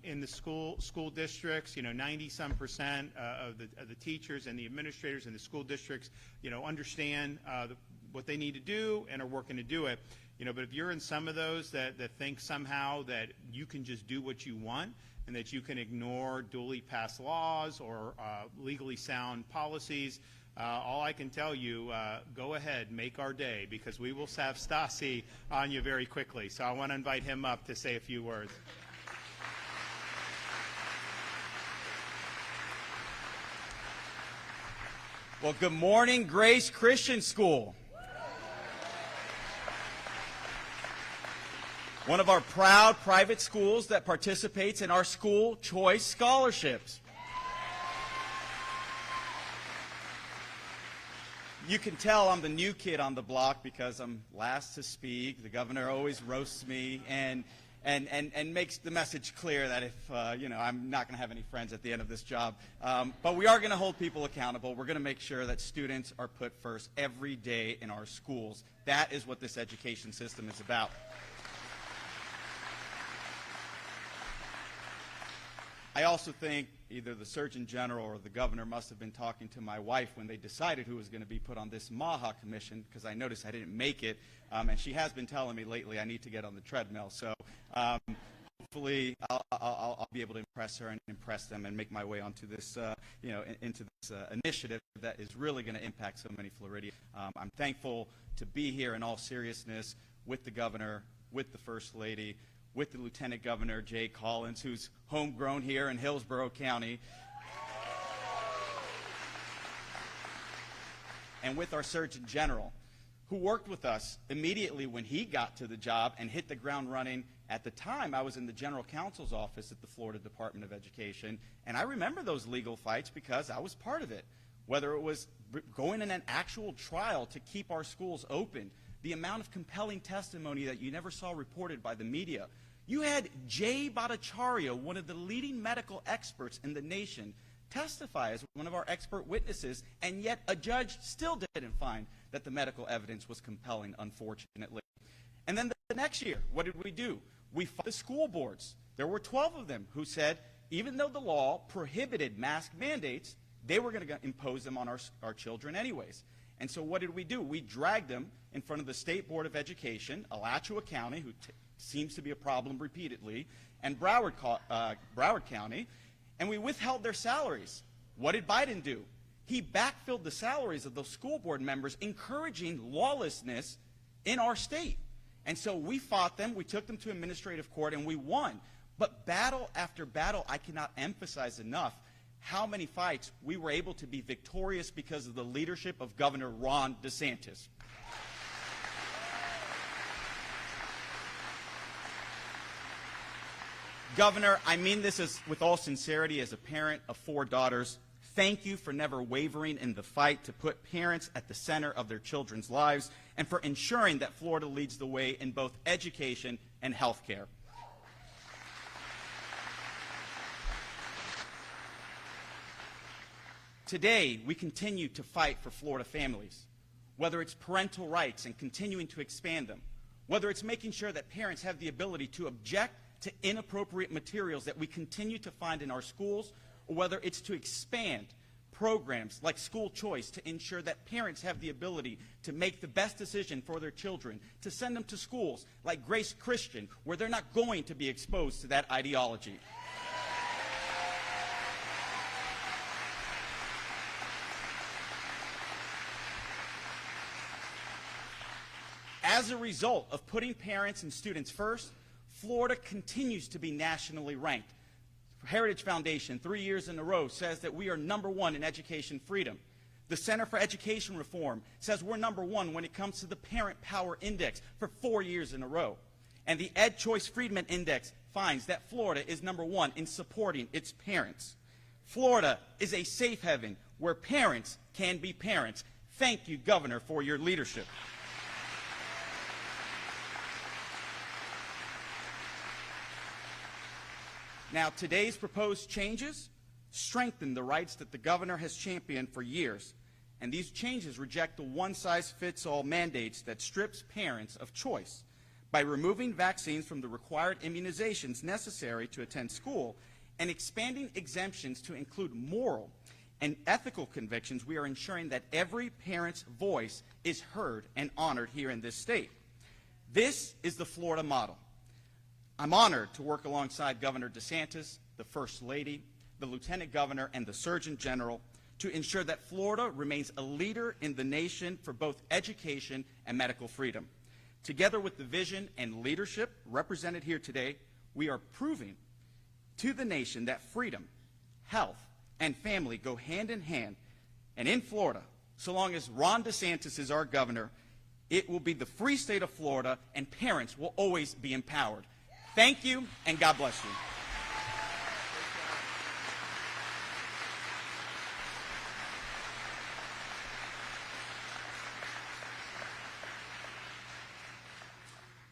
Speaker 1: in the school districts, 90-some% of the teachers and the administrators in the school districts, understand what they need to do and are working to do it. But if you're in some of those that think somehow that you can just do what you want and that you can ignore duly passed laws or legally sound policies, all I can tell you, go ahead, make our day, because we will have Stasi on you very quickly. So I want to invite him up to say a few words.
Speaker 5: Well, good morning, Grace Christian School. One of our proud private schools that participates in our school choice scholarships. You can tell I'm the new kid on the block because I'm last to speak. The governor always roasts me and makes the message clear that if, I'm not going to have any friends at the end of this job. But we are going to hold people accountable. We're going to make sure that students are put first every day in our schools. That is what this education system is about. I also think either the Surgeon General or the governor must have been talking to my wife when they decided who was going to be put on this MAHA commission, because I noticed I didn't make it, and she has been telling me lately I need to get on the treadmill. So hopefully I'll be able to impress her and impress them and make my way onto this, into this initiative that is really going to impact so many Floridians. I'm thankful to be here in all seriousness with the governor, with the First Lady, with the Lieutenant Governor, Jay Collins, who's homegrown here in Hillsborough County, and with our Surgeon General, who worked with us immediately when he got to the job and hit the ground running. At the time, I was in the General Counsel's office at the Florida Department of Education, and I remember those legal fights because I was part of it, whether it was going in an actual trial to keep our schools open, the amount of compelling testimony that you never saw reported by the media. You had Jay Bhattacharya, one of the leading medical experts in the nation, testify as one of our expert witnesses, and yet a judge still didn't find that the medical evidence was compelling, unfortunately. And then the next year, what did we do? We fought the school boards. There were 12 of them who said, even though the law prohibited mask mandates, they were going to impose them on our children anyways. And so what did we do? We dragged them in front of the State Board of Education, Alachua County, who seems to be a problem repeatedly, and Broward County, and we withheld their salaries. What did Biden do? He backfilled the salaries of those school board members, encouraging lawlessness in our state. And so we fought them, we took them to administrative court, and we won. But battle after battle, I cannot emphasize enough how many fights we were able to be victorious because of the leadership of Governor Ron DeSantis. Governor, I mean this with all sincerity as a parent of 4 daughters. Thank you for never wavering in the fight to put parents at the center of their children's lives and for ensuring that Florida leads the way in both education and health care. Today, we continue to fight for Florida families, whether it's parental rights and continuing to expand them, whether it's making sure that parents have the ability to object to inappropriate materials that we continue to find in our schools, or whether it's to expand programs like school choice to ensure that parents have the ability to make the best decision for their children, to send them to schools like Grace Christian, where they're not going to be exposed to that ideology. As a result of putting parents and students first, Florida continues to be nationally ranked. Heritage Foundation, 3 years in a row, says that we are #1 in education freedom. The Center for Education Reform says we're #1 when it comes to the Parent Power Index for 4 years in a row. And the Ed Choice Freedman Index finds that Florida is #1 in supporting its parents. Florida is a safe haven where parents can be parents. Thank you, Governor, for your leadership. Now, today's proposed changes strengthen the rights that the governor has championed for years, and these changes reject the one-size-fits-all mandates that strips parents of choice. By removing vaccines from the required immunizations necessary to attend school and expanding exemptions to include moral and ethical convictions, we are ensuring that every parent's voice is heard and honored here in this state. This is the Florida model. I'm honored to work alongside Governor DeSantis, the First Lady, the Lieutenant Governor, and the Surgeon General to ensure that Florida remains a leader in the nation for both education and medical freedom. Together with the vision and leadership represented here today, we are proving to the nation that freedom, health, and family go hand in hand. And in Florida, so long as Ron DeSantis is our governor, it will be the free state of Florida, and parents will always be empowered. Thank you, and God bless you.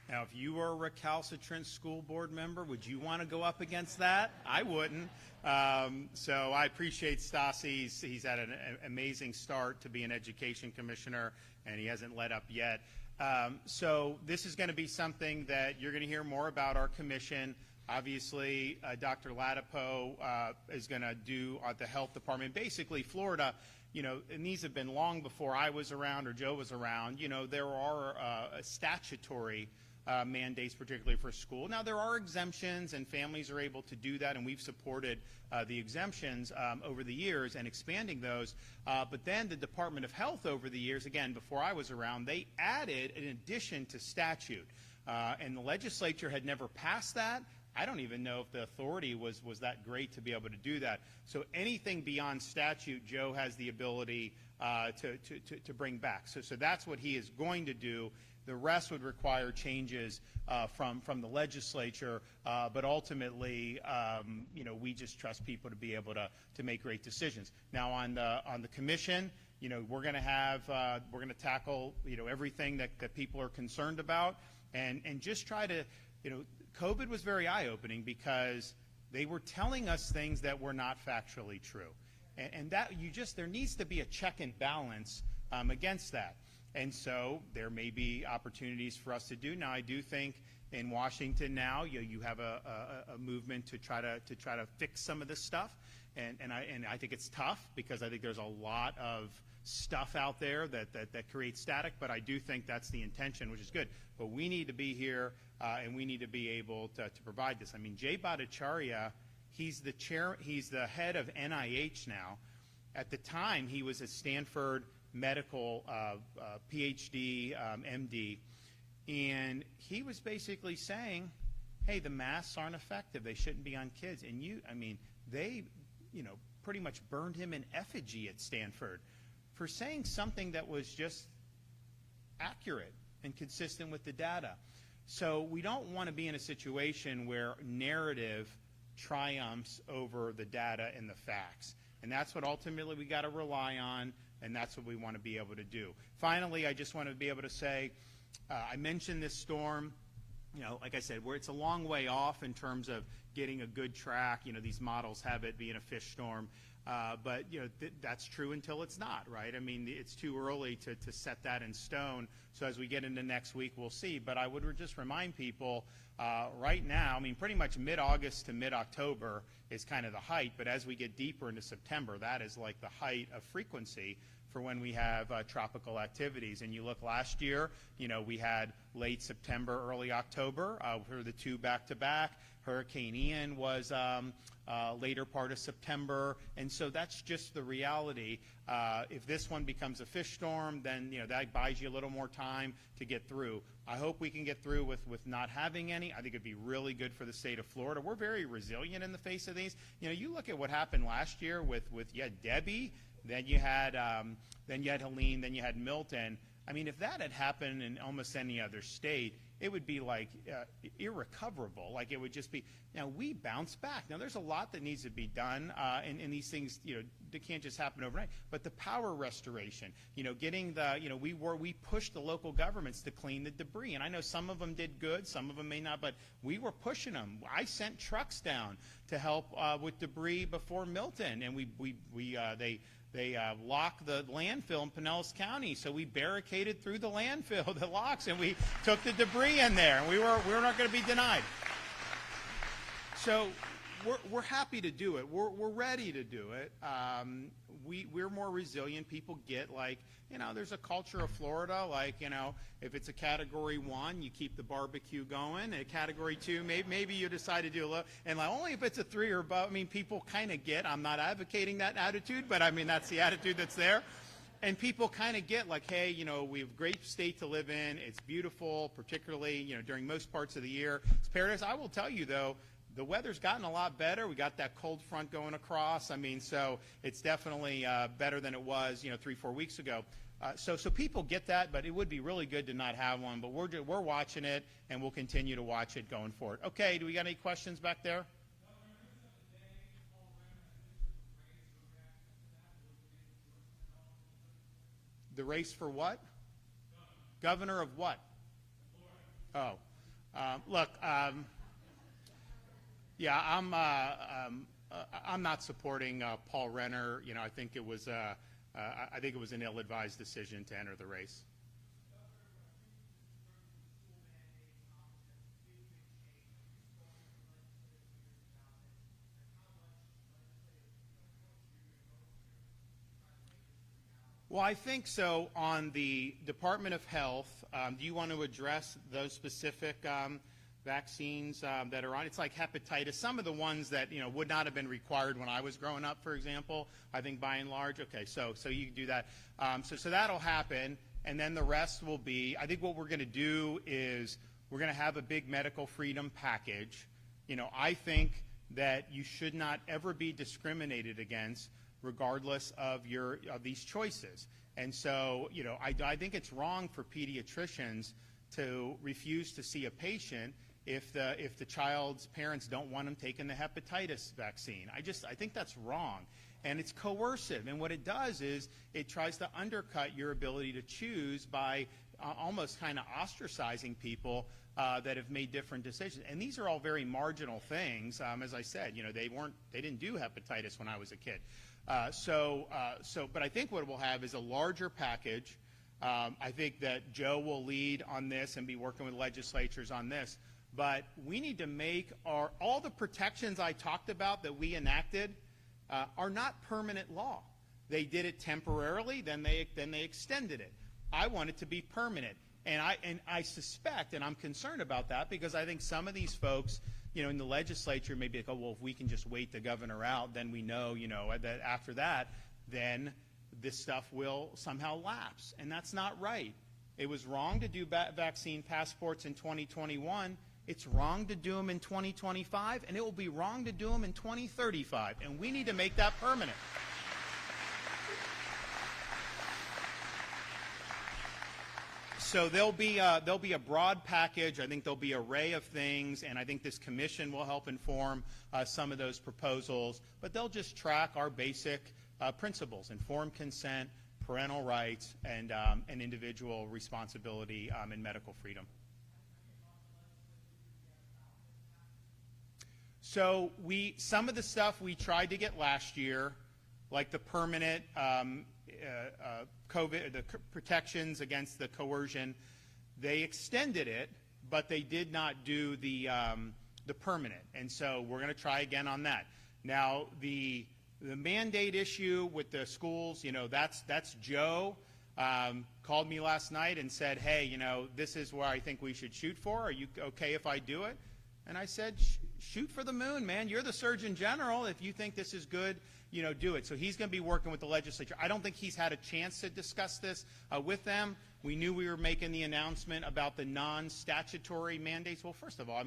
Speaker 1: Now, if you were a recalcitrant school board member, would you want to go up against that? I wouldn't. So I appreciate Stassi. He's had an amazing start to be an education commissioner, and he hasn't let up yet. So this is going to be something that you're going to hear more about our commission. Obviously, Dr. Latipo is going to do the health department. Basically, Florida, you know, and these have been long before I was around or Joe was around. You know, there are statutory mandates, particularly for school. Now, there are exemptions, and families are able to do that, and we've supported the exemptions over the years and expanding those. But then the Department of Health over the years, again, before I was around, they added an addition to statute. And the legislature had never passed that. I don't even know if the authority was that great to be able to do that. So anything beyond statute, Joe has the ability to bring back. So that's what he is going to do. The rest would require changes from the legislature, but ultimately, you know, we just trust people to be able to make great decisions. Now, on the commission, you know, we're going to tackle, you know, everything that people are concerned about, and just try to, you know, COVID was very eye-opening because they were telling us things that were not factually true, and that there needs to be a check and balance against that. And so there may be opportunities for us to do. Now, I do think in Washington now you have a movement to try to fix some of this stuff, and I think it's tough because I think there's a lot of stuff out there that creates static. But I do think that's the intention, which is good. But we need to be here and we need to be able to provide this. I mean, Jay Bhattacharya, he's the head of NIH now. At the time, he was at Stanford medical PhD, MD, and he was basically saying, hey, the masks aren't effective. They shouldn't be on kids. And they, you know, pretty much burned him in effigy at Stanford for saying something that was just accurate and consistent with the data. So we don't want to be in a situation where narrative triumphs over the data and the facts. And that's what ultimately we got to rely on, and that's what we want to be able to do. Finally, I just want to be able to say, I mentioned this storm. You know, like I said, it's a long way off in terms of getting a good track. You know, these models have it being a fish storm. But, you know, that's true until it's not, right? I mean, it's too early to set that in stone. So as we get into next week, we'll see. But I would just remind people right now, I mean, pretty much mid-August to mid-October is kind of the height. But as we get deeper into September, that is like the height of frequency for when we have tropical activities. And you look last year, you know, we had late September, early October for the two back-to-back. Hurricane Ian was later part of September, and so that's just the reality. If this one becomes a fish storm, then you know that buys you a little more time to get through. I hope we can get through with not having any. I think it'd be really good for the state of Florida. We're very resilient in the face of these. You know, you look at what happened last year with you had Debbie, then you had Helene, then you had Milton. I mean, if that had happened in almost any other state, it would be like irrecoverable. Like it would just be, you know, we bounce back. Now there's a lot that needs to be done, and these things, you know, they can't just happen overnight. But the power restoration, you know, getting the, you know, we pushed the local governments to clean the debris, and I know some of them did good, some of them may not, but we were pushing them. I sent trucks down to help with debris before Milton, and they locked the landfill in Pinellas County, so we barricaded through the landfill, the locks, and we took the debris in there, and we were not going to be denied. So we're happy to do it. We're ready to do it. We're more resilient. People get, like, you know, there's a culture of Florida, like, you know, if it's a Category 1, you keep the barbecue going. At Category 2, maybe you decide to do a little, and like only if it's a 3 or above. I mean, people kind of get, I'm not advocating that attitude, but I mean, that's the attitude that's there. And people kind of get like, hey, you know, we have a great state to live in. It's beautiful, particularly, you know, during most parts of the year. It's paradise. I will tell you, though, the weather's gotten a lot better. We got that cold front going across. I mean, so it's definitely better than it was, you know, 3-4 weeks ago. So people get that, but it would be really good to not have one. But we're watching it, and we'll continue to watch it going forward. Okay, do we got any questions back there? The race for what? Governor of what? Oh, look. Yeah, I'm not supporting Paul Renner. You know, I think it was an ill-advised decision to enter the race. Well, I think so. On the Department of Health, do you want to address those specific vaccines that are on? It's like hepatitis. Some of the ones that, you know, would not have been required when I was growing up, for example, I think by and large. Okay, so you can do that. So that'll happen, and then the rest will be, I think what we're going to do is we're going to have a big medical freedom package. You know, I think that you should not ever be discriminated against regardless of these choices. And so, you know, I think it's wrong for pediatricians to refuse to see a patient if the child's parents don't want them taking the hepatitis vaccine. I think that's wrong. And it's coercive. And what it does is it tries to undercut your ability to choose by almost kind of ostracizing people that have made different decisions. And these are all very marginal things. As I said, you know, they didn't do hepatitis when I was a kid. But I think what we'll have is a larger package. I think that Joe will lead on this and be working with legislatures on this. But we need to make all the protections I talked about that we enacted are not permanent law. They did it temporarily, then they extended it. I want it to be permanent. And I suspect, and I'm concerned about that, because I think some of these folks, you know, in the legislature may be like, oh, well, if we can just wait the governor out, then we know, you know, that after that, then this stuff will somehow lapse. And that's not right. It was wrong to do vaccine passports in 2021. It's wrong to do them in 2025, and it will be wrong to do them in 2035. And we need to make that permanent. So there'll be a broad package. I think there'll be an array of things, and I think this commission will help inform some of those proposals. But they'll just track our basic principles: informed consent, parental rights, and individual responsibility and medical freedom. So some of the stuff we tried to get last year, like the permanent COVID, the protections against the coercion, they extended it, but they did not do the permanent. And so we're going to try again on that. Now, the mandate issue with the schools, that's Joe called me last night and said, hey, this is where I think we should shoot for. Are you okay if I do it? And I said, shoot for the moon, man. You're the Surgeon General. If you think this is good, do it. So he's going to be working with the legislature. I don't think he's had a chance to discuss this with them. We knew we were making the announcement about the non-statutory mandates. Well, first of all,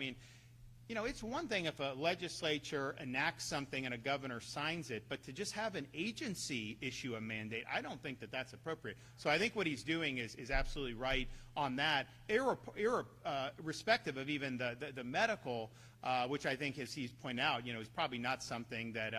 Speaker 1: it's one thing if a legislature enacts something and a governor signs it, but to just have an agency issue a mandate, I don't think that that's appropriate. So I think what he's doing is absolutely right on that, irrespective of even the medical, which I think, as he's pointed out, is probably not something that,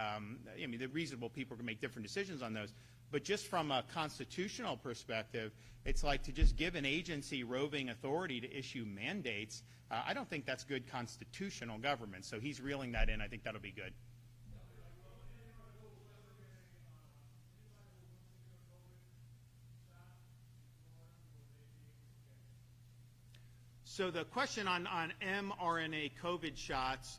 Speaker 1: the reasonable people can make different decisions on those. But just from a constitutional perspective, it's like to just give an agency roving authority to issue mandates. I don't think that's good constitutional government. So he's reeling that in. I think that'll be good. So the question on mRNA COVID shots,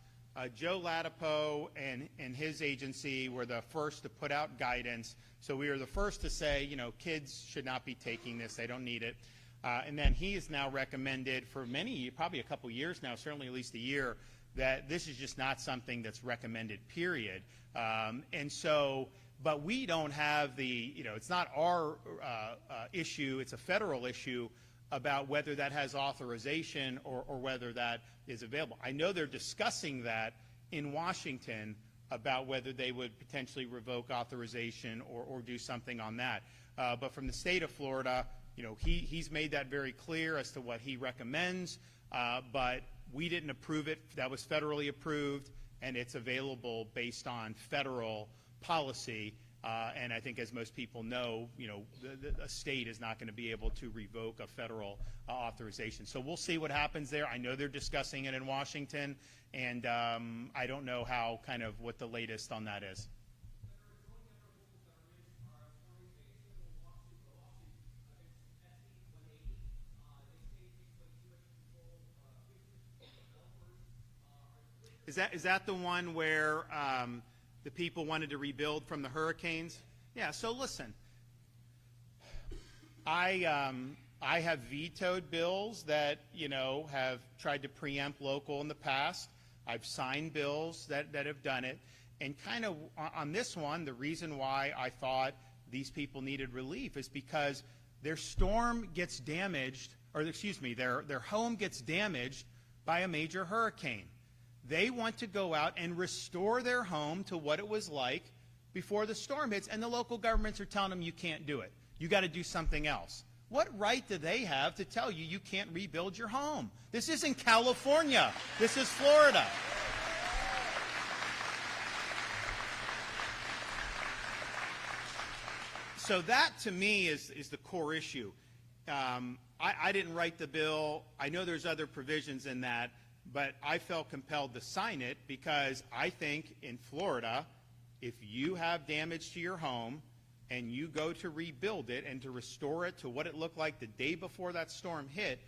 Speaker 1: Joe Latipo and his agency were the first to put out guidance. So we were the first to say, kids should not be taking this. They don't need it. And then he has now recommended for probably a couple years now, certainly at least a year, that this is just not something that's recommended, period. But we don't have it's not our issue. It's a federal issue about whether that has authorization or whether that is available. I know they're discussing that in Washington about whether they would potentially revoke authorization or do something on that. But from the state of Florida, he's made that very clear as to what he recommends, but we didn't approve it. That was federally approved, and it's available based on federal policy. And I think, as most people know, a state is not going to be able to revoke a federal authorization. So we'll see what happens there. I know they're discussing it in Washington, and I don't know what the latest on that is. Is that the one where the people wanted to rebuild from the hurricanes? Yeah, so listen, I have vetoed bills that, have tried to preempt local in the past. I've signed bills that have done it. And kind of on this one, the reason why I thought these people needed relief is because their storm gets damaged, their home gets damaged by a major hurricane. They want to go out and restore their home to what it was like before the storm hits, and the local governments are telling them you can't do it. You got to do something else. What right do they have to tell you can't rebuild your home? This isn't California. This is Florida. So that, to me, is the core issue. I didn't write the bill. I know there's other provisions in that, but I felt compelled to sign it because I think in Florida, if you have damage to your home and you go to rebuild it and to restore it to what it looked like the day before that storm hit,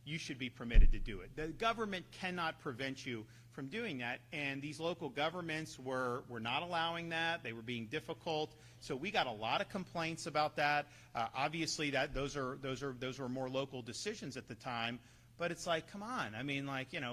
Speaker 1: you should be permitted to do it. The government cannot prevent you from doing that, and these local governments were not allowing that. They were being difficult. So we got a lot of complaints about that. Obviously, those were more local decisions at the time. But it's like, come on. I mean,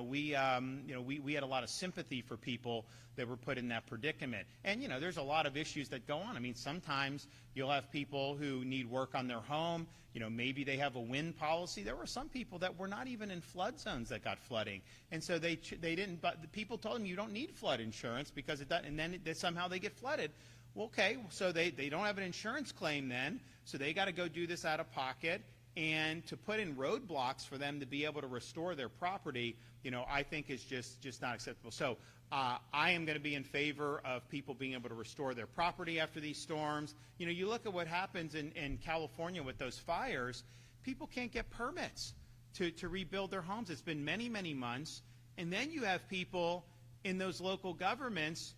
Speaker 1: we had a lot of sympathy for people that were put in that predicament. And, there's a lot of issues that go on. I mean, sometimes you'll have people who need work on their home. Maybe they have a wind policy. There were some people that were not even in flood zones that got flooding. And so they didn't, but the people told them you don't need flood insurance because it doesn't, and then somehow they get flooded. Well, okay, so they don't have an insurance claim then, so they got to go do this out of pocket. And to put in roadblocks for them to be able to restore their property, I think is just not acceptable. So I am going to be in favor of people being able to restore their property after these storms. You look at what happens in California with those fires, people can't get permits to rebuild their homes. It's been many, many months. And then you have people in those local governments.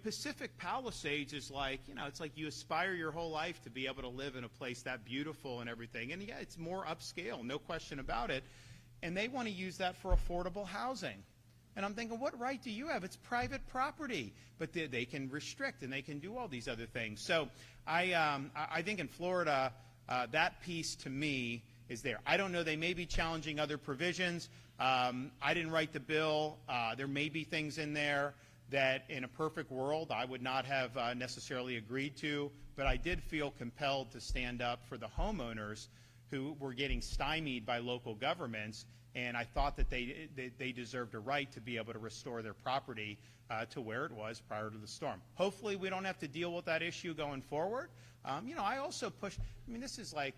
Speaker 1: Pacific Palisades is like, it's like you aspire your whole life to be able to live in a place that beautiful and everything. And yeah, it's more upscale, no question about it. And they want to use that for affordable housing. And I'm thinking, what right do you have? It's private property. But they can restrict and they can do all these other things. So I think in Florida, that piece to me is there. I don't know. They may be challenging other provisions. I didn't write the bill. There may be things in there that in a perfect world I would not have necessarily agreed to, but I did feel compelled to stand up for the homeowners who were getting stymied by local governments, and I thought that they deserved a right to be able to restore their property to where it was prior to the storm. Hopefully we don't have to deal with that issue going forward. I also push, this is like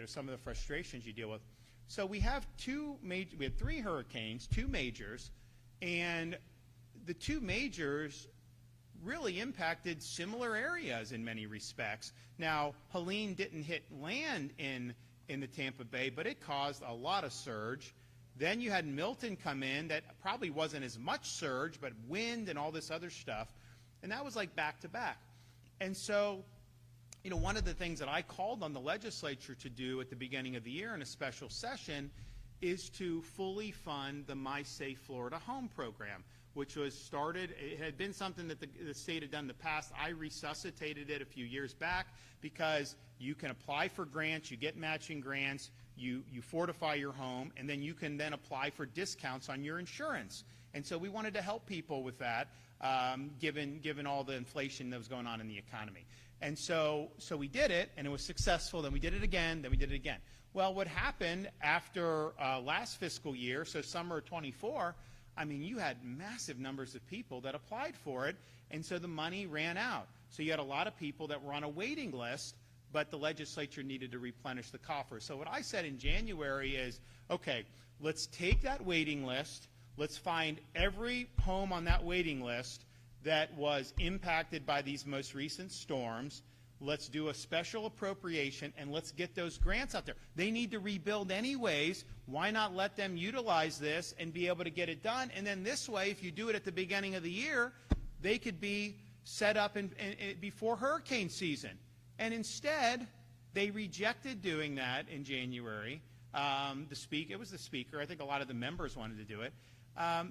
Speaker 1: some of the frustrations you deal with. So we have we had 3 hurricanes, 2 majors, and the 2 majors really impacted similar areas in many respects. Now, Helene didn't hit land in the Tampa Bay, but it caused a lot of surge. Then you had Milton come in that probably wasn't as much surge, but wind and all this other stuff. And that was like back to back. And so, one of the things that I called on the legislature to do at the beginning of the year in a special session is to fully fund the My Safe Florida Home program, which was started. It had been something that the state had done in the past. I resuscitated it a few years back because you can apply for grants, you get matching grants, you fortify your home, and then you can then apply for discounts on your insurance. And so we wanted to help people with that, given all the inflation that was going on in the economy. And so we did it, and it was successful. Then we did it again. Then we did it again. Well, what happened after last fiscal year, so summer of 24, you had massive numbers of people that applied for it, and so the money ran out. So you had a lot of people that were on a waiting list, but the legislature needed to replenish the coffers. So what I said in January is, okay, let's take that waiting list, let's find every home on that waiting list that was impacted by these most recent storms. Let's do a special appropriation, and let's get those grants out there. They need to rebuild anyways. Why not let them utilize this and be able to get it done? And then this way, if you do it at the beginning of the year, they could be set up before hurricane season. And instead, they rejected doing that in January. It was the speaker. I think a lot of the members wanted to do it.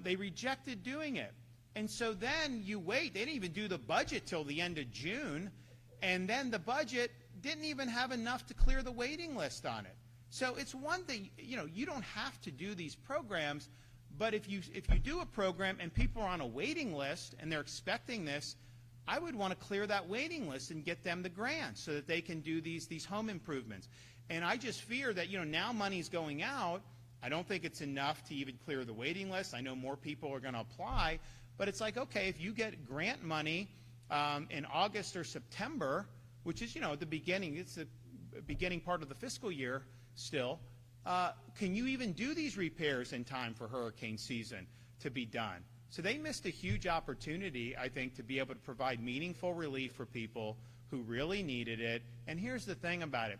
Speaker 1: They rejected doing it. And so then you wait. They didn't even do the budget till the end of June. And then the budget didn't even have enough to clear the waiting list on it. So it's one thing, you don't have to do these programs, but if you do a program and people are on a waiting list and they're expecting this, I would want to clear that waiting list and get them the grants so that they can do these home improvements. And I just fear that, now money's going out. I don't think it's enough to even clear the waiting list. I know more people are going to apply, but it's like, okay, if you get grant money in August or September, which is, at the beginning, it's the beginning part of the fiscal year still, can you even do these repairs in time for hurricane season to be done? So they missed a huge opportunity, I think, to be able to provide meaningful relief for people who really needed it. And here's the thing about it.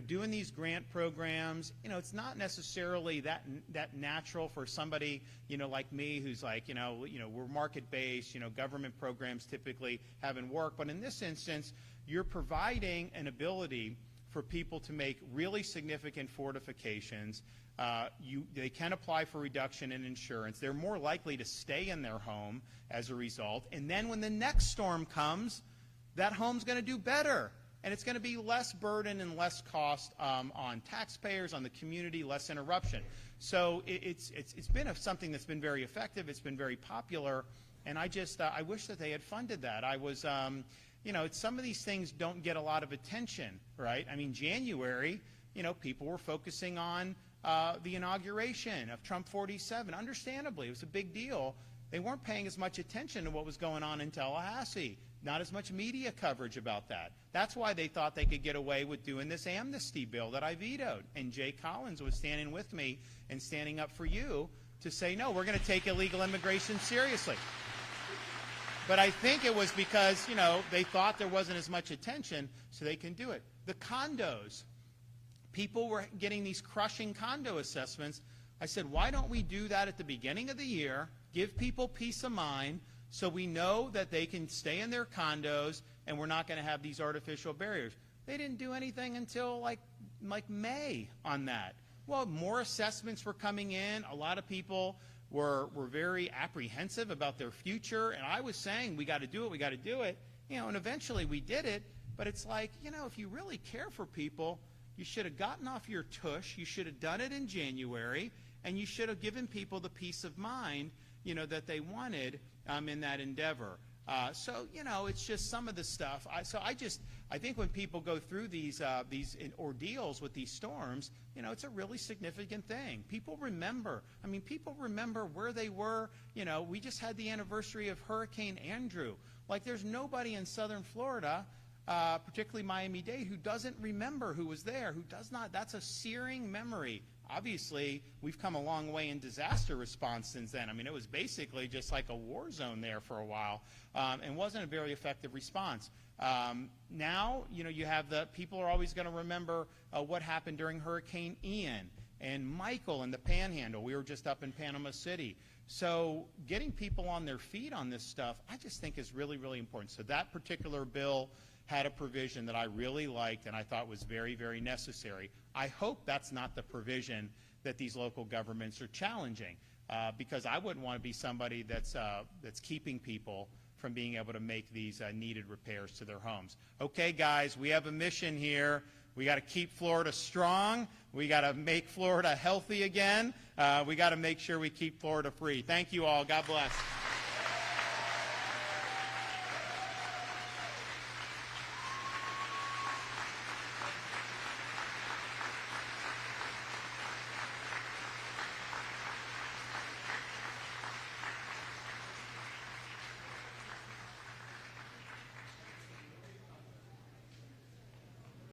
Speaker 1: Doing these grant programs, it's not necessarily that natural for somebody, like me who's like, we're market-based, government programs typically haven't worked. But in this instance, you're providing an ability for people to make really significant fortifications. They can apply for reduction in insurance. They're more likely to stay in their home as a result. And then when the next storm comes, that home's going to do better. And it's going to be less burden and less cost on taxpayers, on the community, less interruption. So it's been something that's been very effective. It's been very popular. And I wish that they had funded that. Some of these things don't get a lot of attention, right? January, people were focusing on the inauguration of Trump 47. Understandably, it was a big deal. they weren't paying as much attention to what was going on in Tallahassee. Not as much media coverage about that. That's why they thought they could get away with doing this amnesty bill that I vetoed. And Jay Collins was standing with me and standing up for you to say, no, we're going to take illegal immigration seriously. But I think it was because, you know, they thought there wasn't as much attention, so they can do it. The condos. People were getting these crushing condo assessments. I said, why don't we do that at the beginning of the year, give people peace of mind, so we know that they can stay in their condos and we're not going to have these artificial barriers. They didn't do anything until like May on that. Well, more assessments were coming in. A lot of people were very apprehensive about their future, and I was saying, we got to do it, we got to do it. You know, and eventually we did it, but it's like, you know, if you really care for people, you should have gotten off your tush, you should have done it in January, and you should have given people the peace of mind, you know, that they wanted in that endeavor. So, you know, it's just some of the stuff. I think when people go through these ordeals with these storms, you know, it's a really significant thing. People remember. I mean, people remember where they were. You know, we just had the anniversary of Hurricane Andrew. Like, there's nobody in southern Florida, particularly Miami-Dade, who doesn't remember who was there, who does not. That's a searing memory. Obviously, we've come a long way in disaster response since then. I mean, it was basically just like a war zone there for a while, and wasn't a very effective response. Now, you know, you have the people are always going to remember what happened during Hurricane Ian and Michael and the Panhandle. We were just up in Panama City. So getting people on their feet on this stuff, I just think is really, really important. So that particular bill had a provision that I really liked and I thought was very, very necessary. I hope that's not the provision that these local governments are challenging, because I wouldn't want to be somebody that's keeping people from being able to make these needed repairs to their homes. Okay, guys, we have a mission here. We got to keep Florida strong. We got to make Florida healthy again. We got to make sure we keep Florida free. Thank you all. God bless.